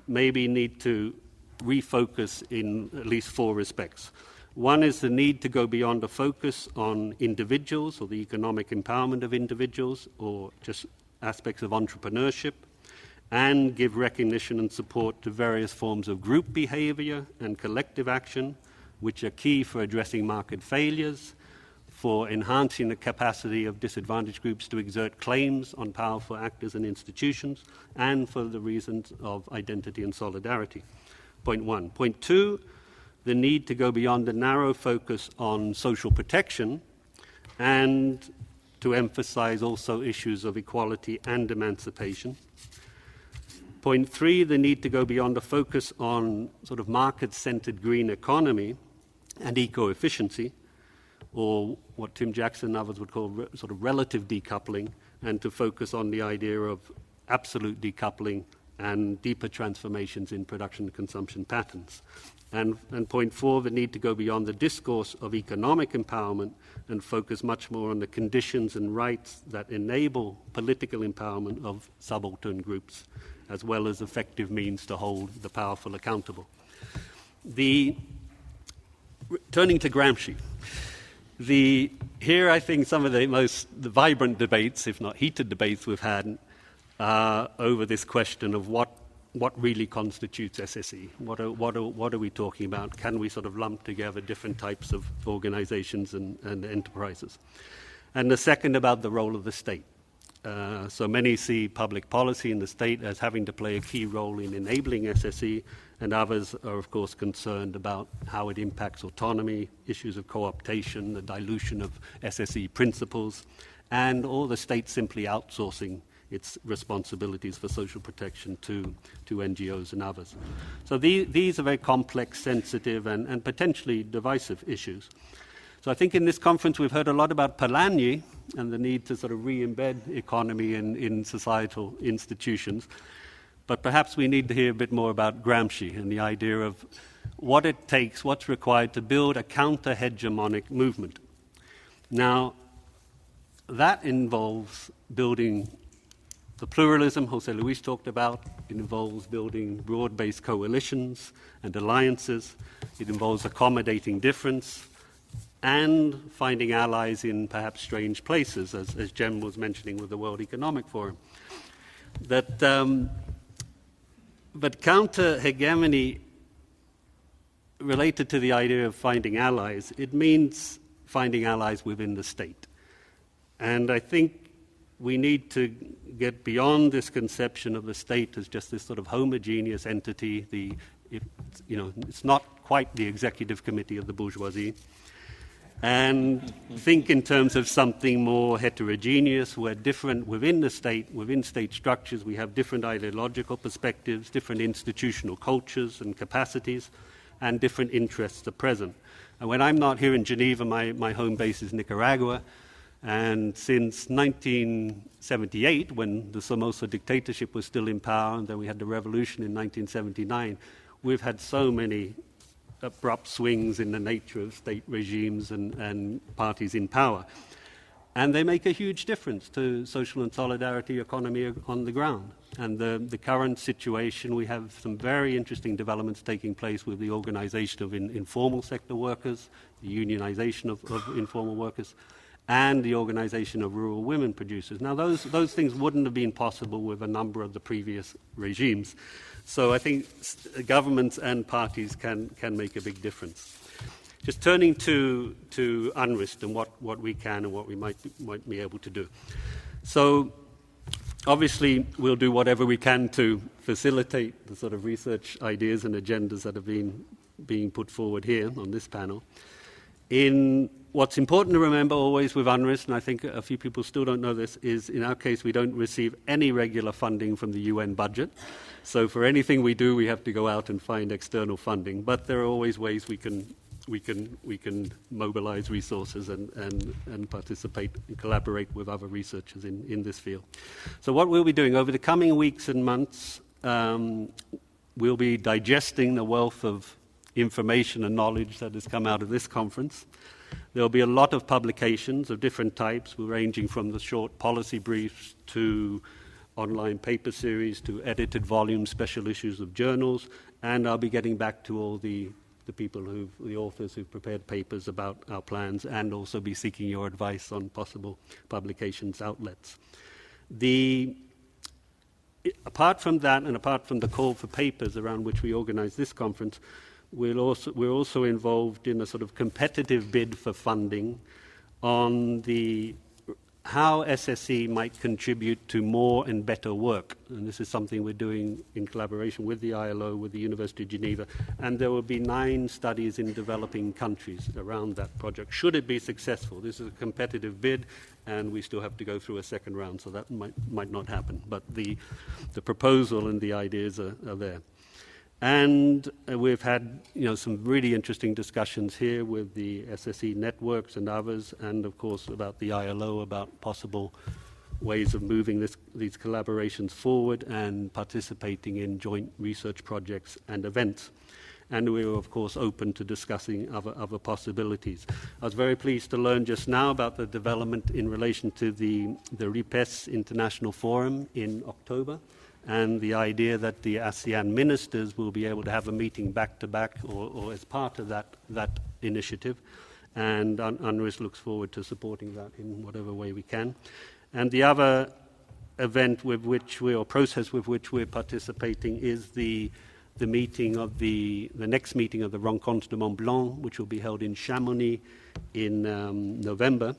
maybe need to refocus in at least 4 respects. One is the need to go beyond a focus on individuals or the economic empowerment of individuals or just aspects of entrepreneurship, and give recognition and support to various forms of group behavior and collective action, which are key for addressing market failures, for enhancing the capacity of disadvantaged groups to exert claims on powerful actors and institutions, and for the reasons of identity and solidarity. Point 1. Point 2, the need to go beyond the narrow focus on social protection and to emphasize also issues of equality and emancipation. Point 3, the need to go beyond a focus on sort of market-centered green economy and eco-efficiency, or what Tim Jackson and others would call sort of relative decoupling, and to focus on the idea of absolute decoupling and deeper transformations in production and consumption patterns. And point 4, the need to go beyond the discourse of economic empowerment and focus much more on the conditions and rights that enable political empowerment of subaltern groups, as well as effective means to hold the powerful accountable. Turning to Gramsci, here I think some of the most vibrant debates, if not heated debates we've had over this question of what really constitutes SSE. What are we talking about? Can we sort of lump together different types of organizations and enterprises? And the second about the role of the state. So many see public policy in the state as having to play a key role in enabling SSE, and others are, of course, concerned about how it impacts autonomy, issues of co-optation, the dilution of SSE principles, and or the state simply outsourcing its responsibilities for social protection to NGOs and others. So these are very complex, sensitive, and potentially divisive issues. So I think in this conference we've heard a lot about Polanyi and the need to sort of re-embed economy in societal institutions. But perhaps we need to hear a bit more about Gramsci and the idea of what it takes, what's required to build a counter-hegemonic movement. Now, that involves building the pluralism José Luis talked about. It involves building broad-based coalitions and alliances. It involves accommodating difference and finding allies in perhaps strange places, as Jem was mentioning with the World Economic Forum. But counter-hegemony, related to the idea of finding allies, it means finding allies within the state. And I think we need to get beyond this conception of the state as just this sort of homogeneous entity. It's not quite the executive committee of the bourgeoisie. And think in terms of something more heterogeneous, where different within the state, within state structures, we have different ideological perspectives, different institutional cultures and capacities, and different interests are present. And when I'm not here in Geneva, my home base is Nicaragua, And since 1978, when the Somoza dictatorship was still in power, and then we had the revolution in 1979, we've had so many abrupt swings in the nature of state regimes and parties in power. And they make a huge difference to social and solidarity economy on the ground. And the current situation, we have some very interesting developments taking place with the organization of informal sector workers, the unionization of informal workers, and the organization of rural women producers. Now, those things wouldn't have been possible with a number of the previous regimes. So I think governments and parties can make a big difference. Just turning to UNRISD and what we can and what we might be able to do. So obviously we'll do whatever we can to facilitate the sort of research ideas and agendas that have been being put forward here on this panel. What's important to remember always with UNRISD, and I think a few people still don't know this, is in our case we don't receive any regular funding from the UN budget. So for anything we do, we have to go out and find external funding. But there are always ways we can mobilize resources and participate and collaborate with other researchers in this field. So what we'll be doing over the coming weeks and months, we'll be digesting the wealth of information and knowledge that has come out of this conference. There'll be a lot of publications of different types, ranging from the short policy briefs to online paper series to edited volumes, special issues of journals, and I'll be getting back to all the authors who've prepared papers about our plans, and also be seeking your advice on possible publications outlets. Apart from that, and apart from the call for papers around which we organize this conference, we're also involved in a sort of competitive bid for funding on how SSE might contribute to more and better work. And this is something we're doing in collaboration with the ILO, with the University of Geneva, and there will be 9 studies in developing countries around that project. Should it be successful, this is a competitive bid, and we still have to go through a second round, so that might not happen. But the proposal and the ideas are there. And we've had some really interesting discussions here with the SSE networks and others, and of course about the ILO, about possible ways of moving these collaborations forward and participating in joint research projects and events. And we were, of course, open to discussing other possibilities. I was very pleased to learn just now about the development in relation to the RIPES International Forum in October, and the idea that the ASEAN ministers will be able to have a meeting back-to-back or as part of that initiative. And UNRISD looks forward to supporting that in whatever way we can. And the other event process with which we're participating is the meeting of the next meeting of the Rencontre de Mont Blanc, which will be held in Chamonix in November.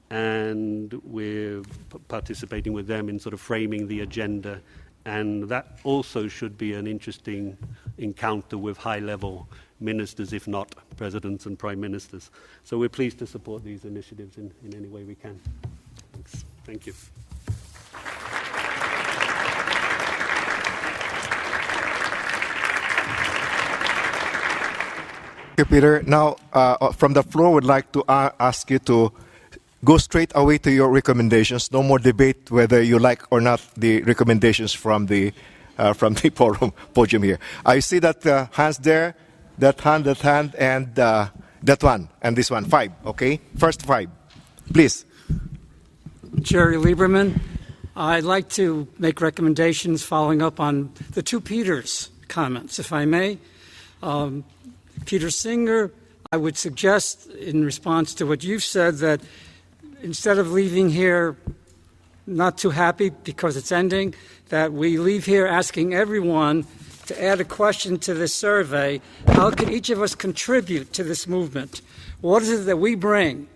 And we're participating with them in sort of framing the agenda. And that also should be an interesting encounter with high-level ministers, if not presidents and prime ministers. So we're pleased to support these initiatives in any way we can. Thanks. Thank you. Thank you, Peter. Now, from the floor, I would like to ask you to go straight away to your recommendations. No more debate whether you like or not the recommendations from the podium here. I see that hands there, that hand, and that one, and this one. 5, okay? First 5. Please. Jerry Lieberman. I'd like to make recommendations following up on the 2 Peters comments, if I may. Peter Singer, I would suggest, in response to what you've said, that instead of leaving here not too happy because it's ending, that we leave here asking everyone to add a question to this survey. How can each of us contribute to this movement? What is it that we bring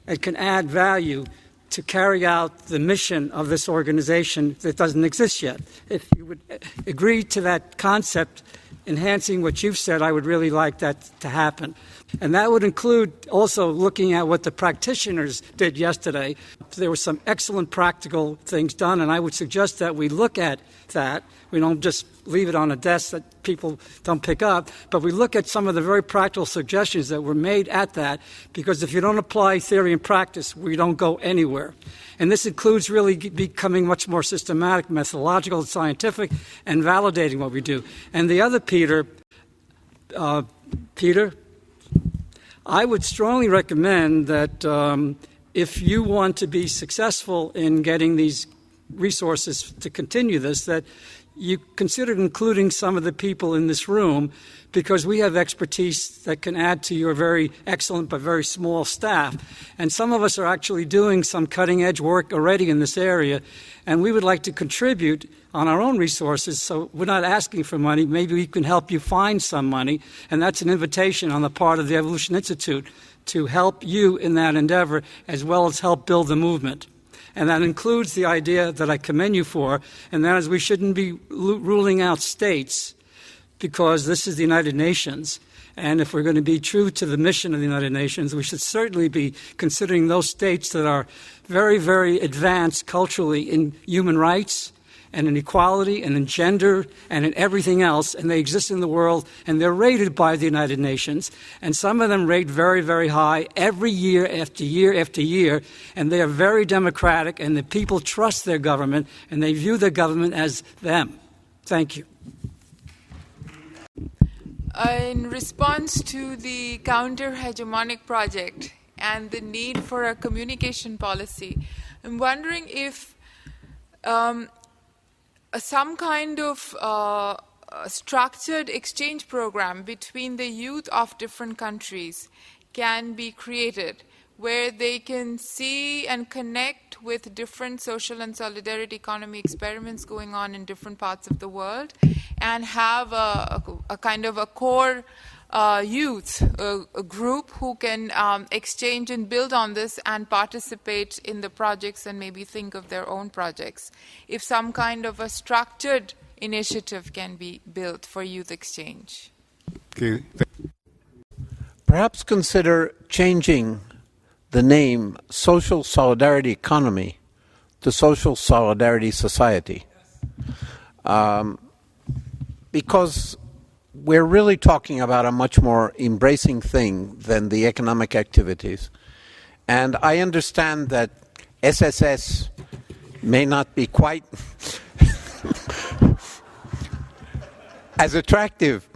and can add value to carry out the mission of this organization that doesn't exist yet? If you would agree to that concept, enhancing what you've said, I would really like that to happen. And that would include also looking at what the practitioners did yesterday. There were some excellent practical things done, and I would suggest that we look at that. We don't just leave it on a desk that people don't pick up, but we look at some of the very practical suggestions that were made at that, because if you don't apply theory and practice, we don't go anywhere. And this includes really becoming much more systematic, methodological, scientific, and validating what we do. And the other Peter, I would strongly recommend that if you want to be successful in getting these resources to continue this, that you consider including some of the people in this room, because we have expertise that can add to your very excellent but very small staff. And some of us are actually doing some cutting-edge work already in this area, and we would like to contribute on our own resources, so we're not asking for money. Maybe we can help you find some money, and that's an invitation on the part of the Evolution Institute to help you in that endeavor, as well as help build the movement. And that includes the idea that I commend you for, and that is we shouldn't be ruling out states, because this is the United Nations. And if we're going to be true to the mission of the United Nations, we should certainly be considering those states that are very, very advanced culturally in human rights and in equality and in gender and in everything else, and they exist in the world, and they're rated by the United Nations, and some of them rate very, very high every year after year after year, and they are very democratic, and the people trust their government, and they view their government as them. Thank you. In response to the counter-hegemonic project and the need for a communication policy, I'm wondering if some kind of structured exchange program between the youth of different countries can be created, where they can see and connect with different social and solidarity economy experiments going on in different parts of the world, and have a kind of a core youth a group who can exchange and build on this and participate in the projects and maybe think of their own projects. If some kind of a structured initiative can be built for youth exchange. Okay. Perhaps consider changing the name Social Solidarity Economy to Social Solidarity Society. Because we're really talking about a much more embracing thing than the economic activities. And I understand that SSS may not be quite as attractive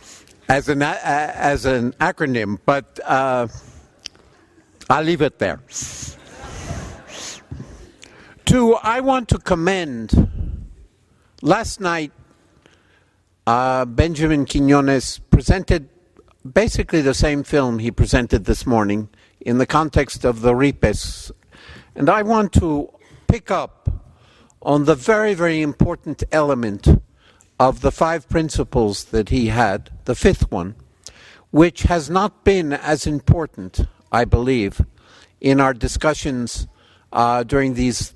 as an acronym, but I'll leave it there. Two, I want to commend, last night, Benjamin Quiñones presented basically the same film he presented this morning in the context of the RIPES. And I want to pick up on the very, very important element of the 5 principles that he had, the 5th one, which has not been as important, I believe, in our discussions during these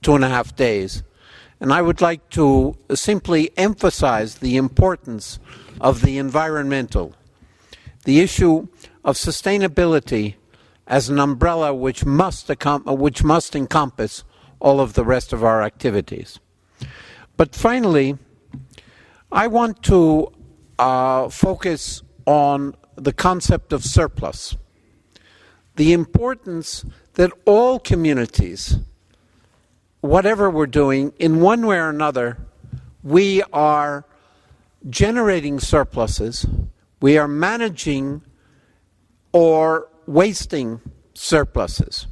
2.5 days. And I would like to simply emphasize the importance of the environmental, the issue of sustainability as an umbrella which must encompass all of the rest of our activities. But finally, I want to focus on the concept of surplus, the importance that all communities, whatever we're doing, in one way or another, we are generating surpluses, we are managing or wasting surpluses.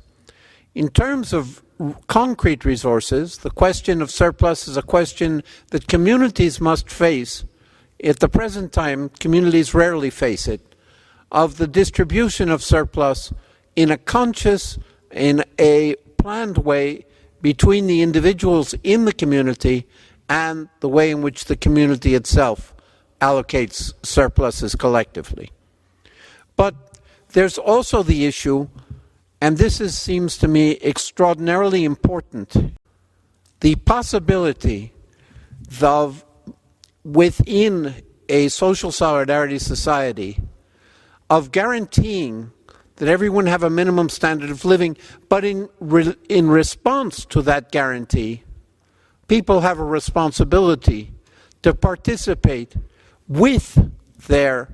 In terms of concrete resources, the question of surplus is a question that communities must face. At the present time, communities rarely face it, of the distribution of surplus in a conscious, in a planned way, between the individuals in the community and the way in which the community itself allocates surpluses collectively. But there's also the issue, and this seems to me extraordinarily important, the possibility of, within a social solidarity society, of guaranteeing that everyone have a minimum standard of living, but in response to that guarantee, people have a responsibility to participate with their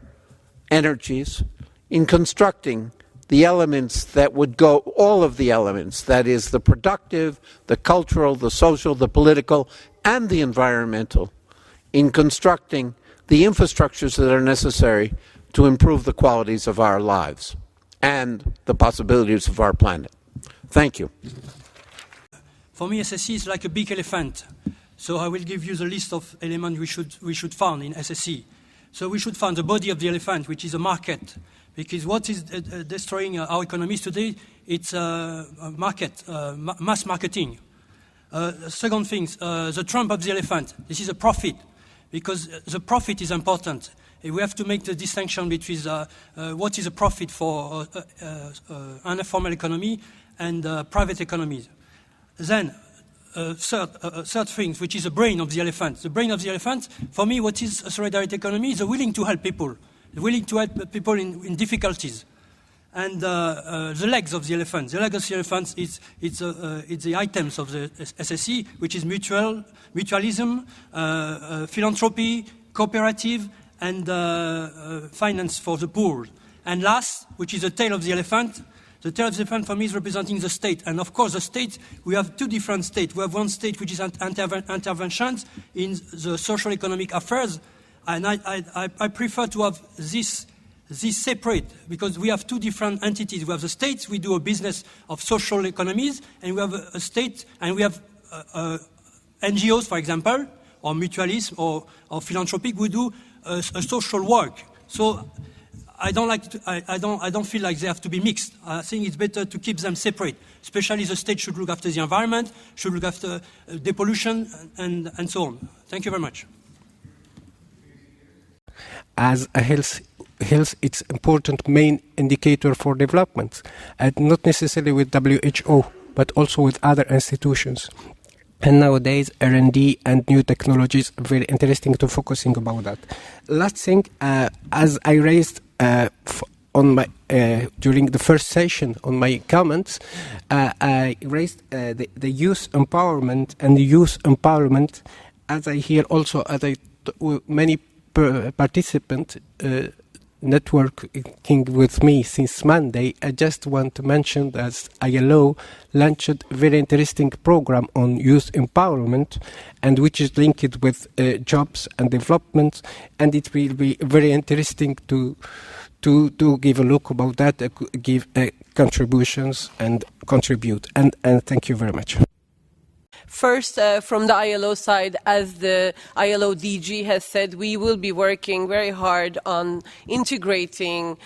energies in constructing the elements that would go, all of the elements, that is the productive, the cultural, the social, the political, and the environmental, in constructing the infrastructures that are necessary to improve the qualities of our lives and the possibilities of our planet. Thank you. For me, SSE is like a big elephant. So I will give you the list of elements we should find in SSE. So we should find the body of the elephant, which is a market. Because what is destroying our economies today, it's mass marketing. Second thing, the trump of the elephant. This is a profit, because the profit is important. We have to make the distinction between what is a profit for an informal economy and private economies. Then, third thing, which is the brain of the elephant. The brain of the elephant, for me, what is a solidarity economy is willing to help people. Willing to help people in difficulties. And the legs of the elephant. The legs of the elephant is the items of the SSE, which is mutualism, philanthropy, cooperative, and finance for the poor. And last, which is the tail of the elephant. The tail of the elephant for me is representing the state. And of course, the state, we have two different states. We have one state which is interventions in the social economic affairs. And I prefer to have this separate, because we have two different entities. We have the states, we do a business of social economies, and we have a state, and we have NGOs, for example, or mutualism, or philanthropic, we do a social work. So I don't feel like they have to be mixed. I think it's better to keep them separate. Especially the state should look after the environment, should look after depollution, and so on. Thank you very much. As a health it's important main indicator for development, and not necessarily with WHO, but also with other institutions. And nowadays, R&D and new technologies are very interesting to focusing about that. Last thing, as I raised on my during the first session on my comments, I raised the youth empowerment, and the youth empowerment, as I hear also, as many participants networking with me since Monday, I just want to mention that ILO launched a very interesting program on youth empowerment, and which is linked with jobs and development, and it will be very interesting to give a look about that, give contributions and contribute. And thank you very much. First, from the ILO side, as the ILO DG has said, we will be working very hard on integrating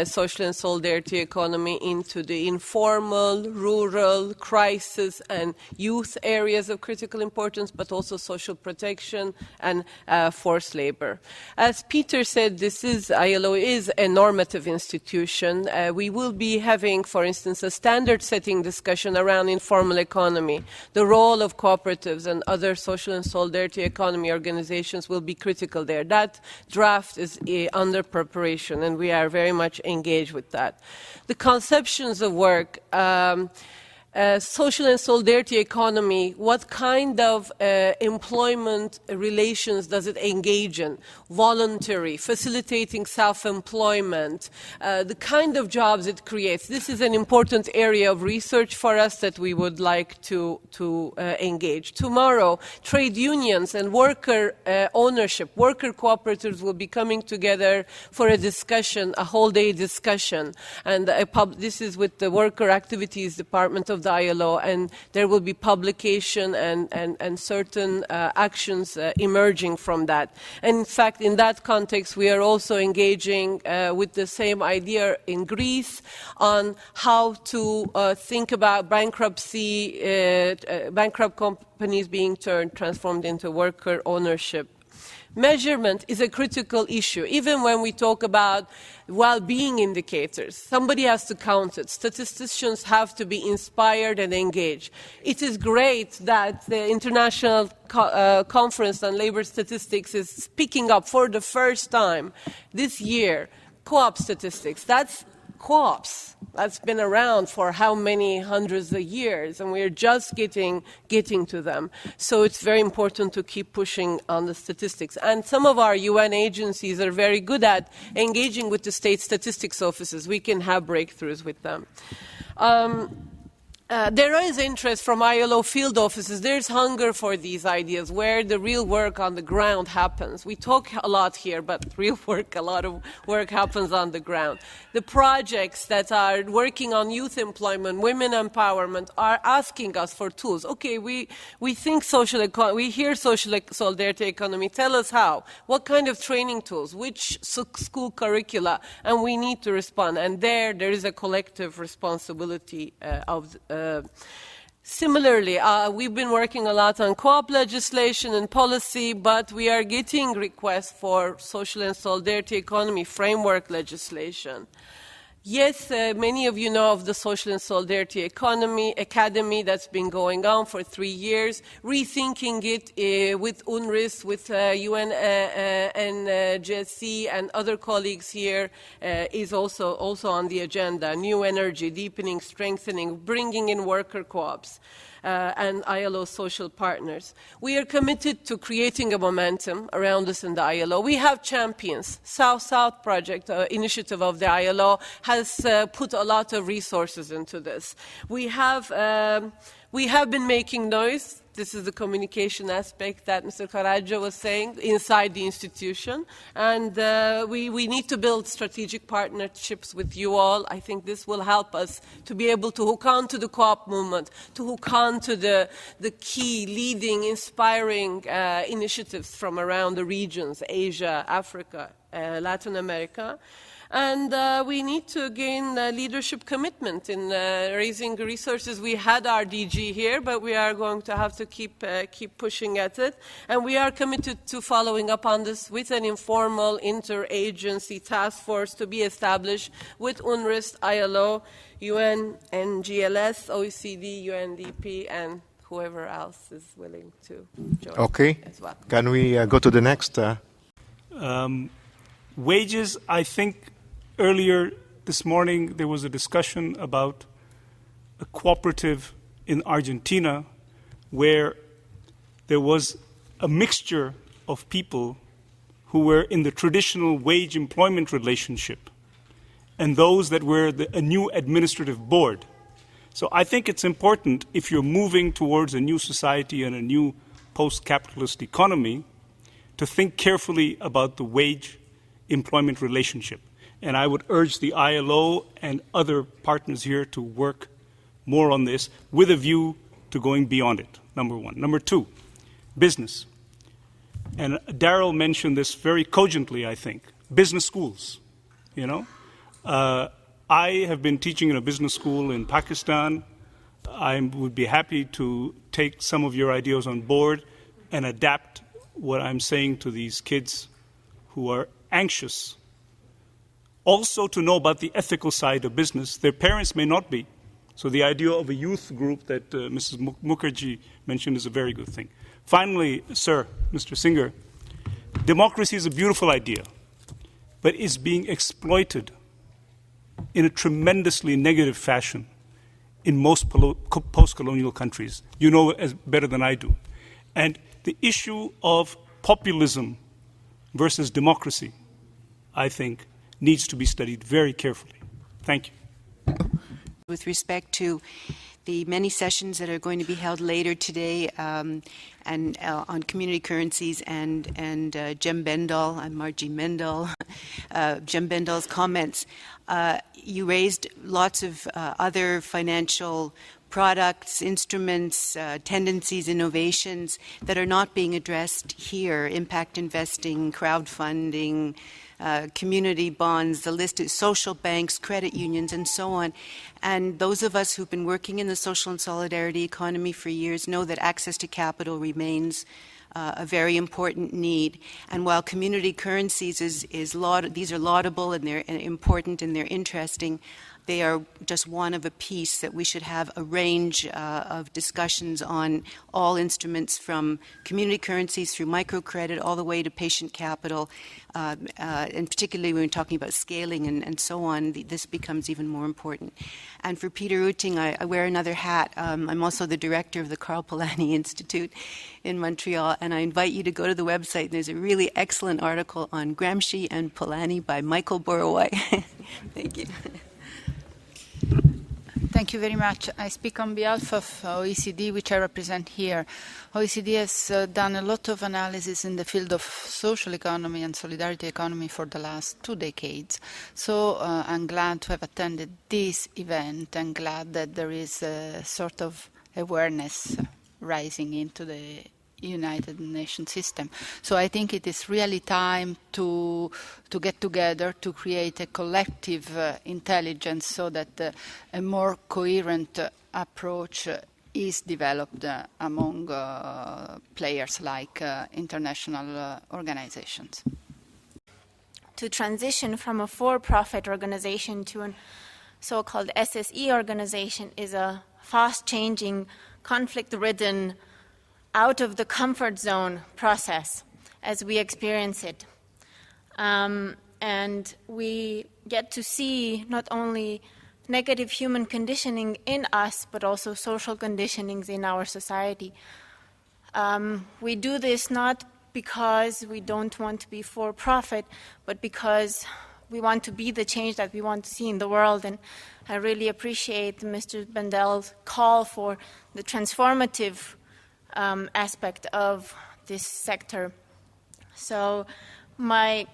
social and solidarity economy into the informal, rural, crisis and youth areas of critical importance, but also social protection and forced labor. As Peter said, ILO is a normative institution. We will be having, for instance, a standard-setting discussion around informal economy. The role of cooperatives and other social and solidarity economy organizations will be critical there. That draft is under preparation, and we are very much engaged with that. The conceptions of work, social and solidarity economy, what kind of employment relations does it engage in? Voluntary, facilitating self-employment, the kind of jobs it creates. This is an important area of research for us that we would like to engage. Tomorrow, trade unions and worker ownership, worker cooperatives will be coming together for a discussion, a whole-day discussion. And this is with the Worker Activities Department of the ILO, and there will be publication and certain actions emerging from that. And in fact, in that context, we are also engaging with the same idea in Greece on how to think about bankruptcy, bankrupt companies being transformed into worker ownership. Measurement is a critical issue. Even when we talk about well-being indicators, somebody has to count it. Statisticians have to be inspired and engaged. It is great that the International Conference on Labor Statistics is picking up for the first time this year co-op statistics. That's co-ops. That's been around for how many hundreds of years, and we're just getting to them. So it's very important to keep pushing on the statistics. And some of our UN agencies are very good at engaging with the state statistics offices. We can have breakthroughs with them. There is interest from ILO field offices. There's hunger for these ideas where the real work on the ground happens. We talk a lot here, but real work, a lot of work happens on the ground. The projects that are working on youth employment, women empowerment, are asking us for tools. Okay, we think we hear social solidarity economy. Tell us how. What kind of training tools? Which school curricula? And we need to respond. And there is a collective responsibility Similarly, we've been working a lot on co-op legislation and policy, but we are getting requests for social and solidarity economy framework legislation. Yes, many of you know of the Social and Solidarity Economy Academy that's been going on for 3 years. Rethinking it with UNRISD, with UN and GSE and other colleagues here is also on the agenda. New energy, deepening, strengthening, bringing in worker co-ops. And ILO social partners. We are committed to creating a momentum around us in the ILO. We have champions. South-South project, initiative of the ILO, has put a lot of resources into this. We have been making noise. This is the communication aspect that Mr. Coraggio was saying inside the institution. And we need to build strategic partnerships with you all. I think this will help us to be able to hook on to the co-op movement, to hook on to the key, leading, inspiring initiatives from around the regions, Asia, Africa, Latin America. And we need to gain leadership commitment in raising resources. We had our DG here, but we are going to have to keep pushing at it. And we are committed to following up on this with an informal interagency task force to be established with UNRISD, ILO, UN, NGLS, OECD, UNDP, and whoever else is willing to join as well. Can we go to the next? Wages, I think. Earlier this morning, there was a discussion about a cooperative in Argentina where there was a mixture of people who were in the traditional wage employment relationship and those that were a new administrative board. So I think it's important, if you're moving towards a new society and a new post-capitalist economy, to think carefully about the wage employment relationship. And I would urge the ILO and other partners here to work more on this with a view to going beyond it, number one. Number two, business. And Darryl mentioned this very cogently, I think. Business schools, you know. I have been teaching in a business school in Pakistan. I would be happy to take some of your ideas on board and adapt what I'm saying to these kids who are anxious also to know about the ethical side of business. Their parents may not be. So the idea of a youth group that Mrs. Mukherjee mentioned is a very good thing. Finally, sir, Mr. Singer, democracy is a beautiful idea, but is being exploited in a tremendously negative fashion in most post-colonial countries. You know as better than I do. And the issue of populism versus democracy, I think, needs to be studied very carefully. Thank you. With respect to the many sessions that are going to be held later today and on community currencies and Jem Bendell and Margie Mendel, Jem Bendell's comments, you raised lots of other financial products, instruments, tendencies, innovations that are not being addressed here. Impact investing, crowdfunding, community bonds, the list is social banks, credit unions, and so on. And those of us who've been working in the social and solidarity economy for years know that access to capital remains a very important need. And while community currencies these are laudable and they're important and they're interesting, they are just one of a piece, that we should have a range of discussions on all instruments from community currencies through microcredit all the way to patient capital, and particularly when we're talking about scaling and so on, this becomes even more important. And for Peter Utting, I wear another hat. I'm also the director of the Carl Polanyi Institute in Montreal, and I invite you to go to the website. There's a really excellent article on Gramsci and Polanyi by Michael Borowy. Thank you. Thank you very much. I speak on behalf of OECD, which I represent here. OECD has done a lot of analysis in the field of social economy and solidarity economy for the last 2 decades. So I'm glad to have attended this event and glad that there is a sort of awareness rising into the United Nations system. So I think it is really time to get together to create a collective intelligence so that a more coherent approach is developed among players like international organizations. To transition from a for-profit organization to a so-called SSE organization is a fast-changing, conflict-ridden, out of the comfort zone process as we experience it. And we get to see not only negative human conditioning in us, but also social conditionings in our society. We do this not because we don't want to be for profit, but because we want to be the change that we want to see in the world. And I really appreciate Mr. Bendell's call for the transformative aspect of this sector. So my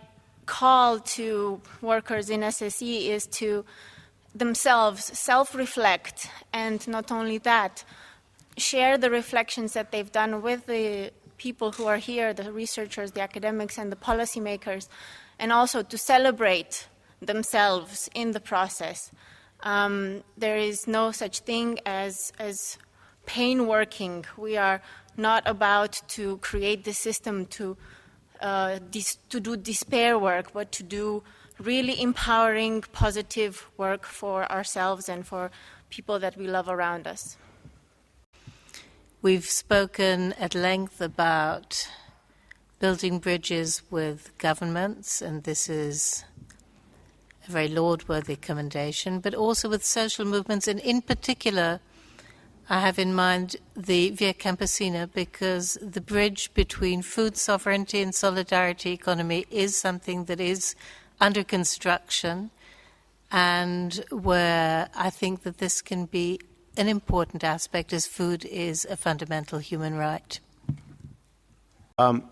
call to workers in SSE is to themselves self-reflect, and not only that, share the reflections that they've done with the people who are here, the researchers, the academics, and the policymakers, and also to celebrate themselves in the process. There is no such thing as pain working. We are not about to create the system to do despair work, but to do really empowering, positive work for ourselves and for people that we love around us. We've spoken at length about building bridges with governments, and this is a very laud-worthy commendation, but also with social movements, and in particular, I have in mind the Via Campesina, because the bridge between food sovereignty and solidarity economy is something that is under construction, and where I think that this can be an important aspect, as food is a fundamental human right.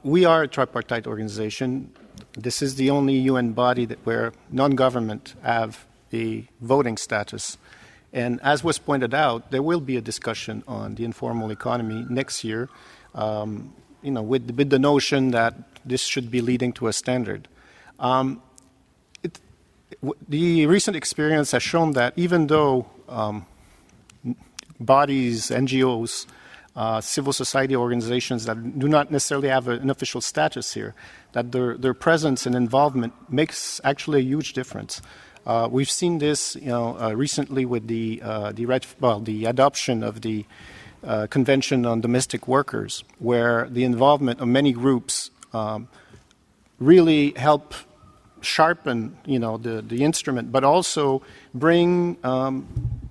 We are a tripartite organization. This is the only UN body where non-government have the voting status. And as was pointed out, there will be a discussion on the informal economy next year, with the notion that this should be leading to a standard. The recent experience has shown that even though bodies, NGOs, civil society organizations that do not necessarily have an official status here, that their presence and involvement makes actually a huge difference. We've seen this, recently with the adoption of the Convention on Domestic Workers, where the involvement of many groups really help sharpen, the instrument, but also bring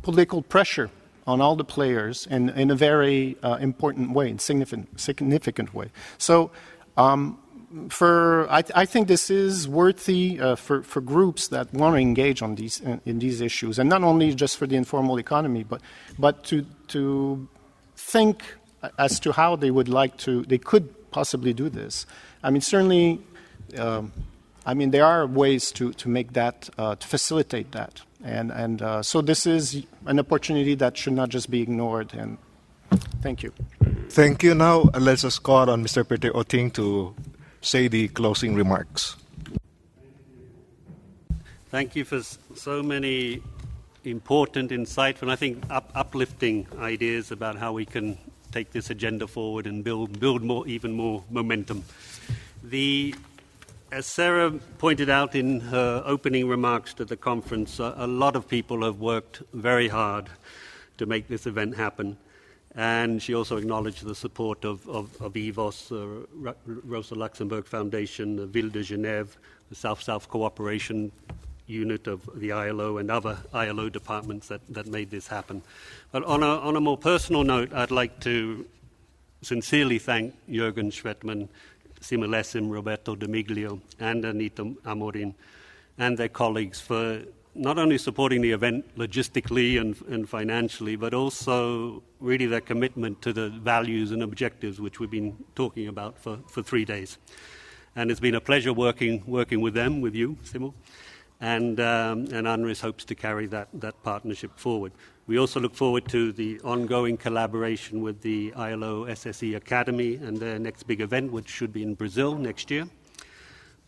political pressure on all the players in a very important way, in significant way. So. I think this is worthy for groups that want to engage on in these issues, and not only just for the informal economy, but to think as to how they could possibly do this. I mean, certainly, there are ways to make that, to facilitate that, and so this is an opportunity that should not just be ignored. And thank you. Thank you. Now let's just call on Mr. Peter Utting to say the closing remarks. Thank you for so many important, insightful, and I think uplifting ideas about how we can take this agenda forward and build even more momentum. The as Sarah pointed out in her opening remarks to the conference, a lot of people have worked very hard to make this event happen. And she also acknowledged the support of EVOS, Rosa Luxemburg Foundation, the Ville de Genève, the South-South Cooperation Unit of the ILO, and other ILO departments that made this happen. But on a more personal note, I'd like to sincerely thank Jürgen Schwettmann, Simulessim, Roberto De Miglio, and Anita Amorin, and their colleagues for not only supporting the event logistically and financially, but also really their commitment to the values and objectives which we've been talking about for 3 days. And it's been a pleasure working with them, with you, Simul, and UNRISD hopes to carry that partnership forward. We also look forward to the ongoing collaboration with the ILO SSE Academy and their next big event, which should be in Brazil next year.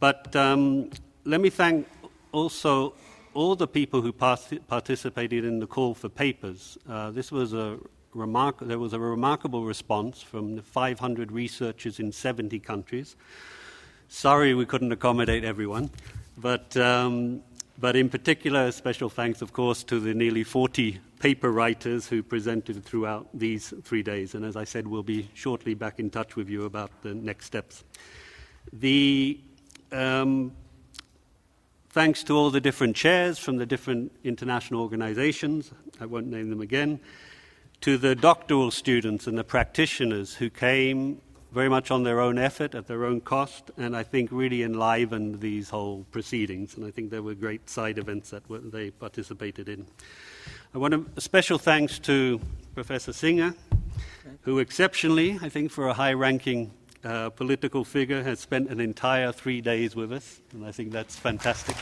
But let me thank also all the people who participated in the call for papers. There was a remarkable response from the 500 researchers in 70 countries. Sorry we couldn't accommodate everyone, but in particular, a special thanks, of course, to the nearly 40 paper writers who presented throughout these 3 days. And as I said, we'll be shortly back in touch with you about the next steps. Thanks to all the different chairs from the different international organizations, I won't name them again, to the doctoral students and the practitioners who came very much on their own effort, at their own cost, and I think really enlivened these whole proceedings. And I think there were great side events that they participated in. I want a special thanks to Professor Singer, who exceptionally, I think for a high-ranking political figure, has spent an entire 3 days with us, and I think that's fantastic.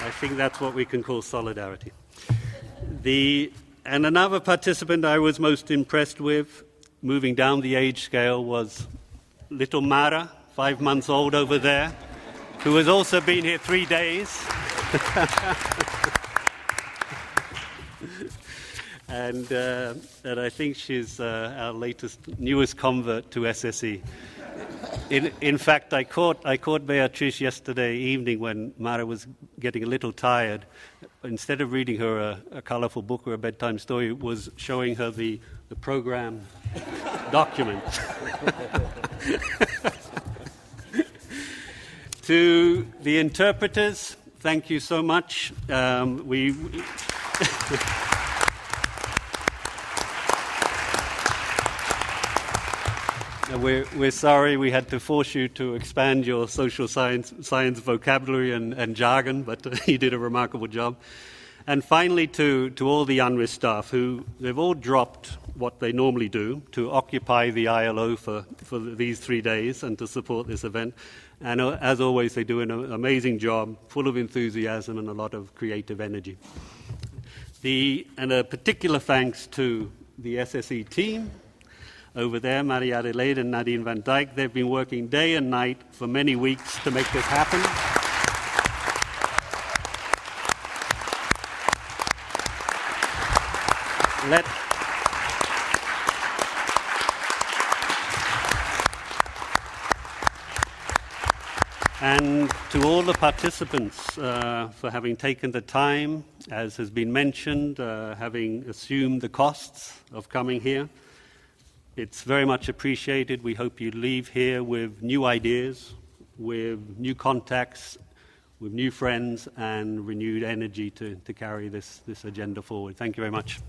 I think that's what we can call solidarity. And another participant I was most impressed with, moving down the age scale, was little Mara, 5 months old over there, who has also been here 3 days. And I think she's our newest convert to SSE. In fact, I caught Beatrice yesterday evening when Mara was getting a little tired. Instead of reading her a colorful book or a bedtime story, was showing her the program document. To the interpreters, thank you so much. We're sorry we had to force you to expand your social science vocabulary and jargon, but you did a remarkable job. And finally, to all the UNRISD staff, who they've all dropped what they normally do to occupy the ILO for these 3 days and to support this event. And as always, they do an amazing job, full of enthusiasm and a lot of creative energy. And a particular thanks to the SSE team over there, Maria Adelaide and Nadine van Dijk. They've been working day and night for many weeks to make this happen. And to all the participants for having taken the time, as has been mentioned, having assumed the costs of coming here. It's very much appreciated. We hope you leave here with new ideas, with new contacts, with new friends, and renewed energy to carry this agenda forward. Thank you very much.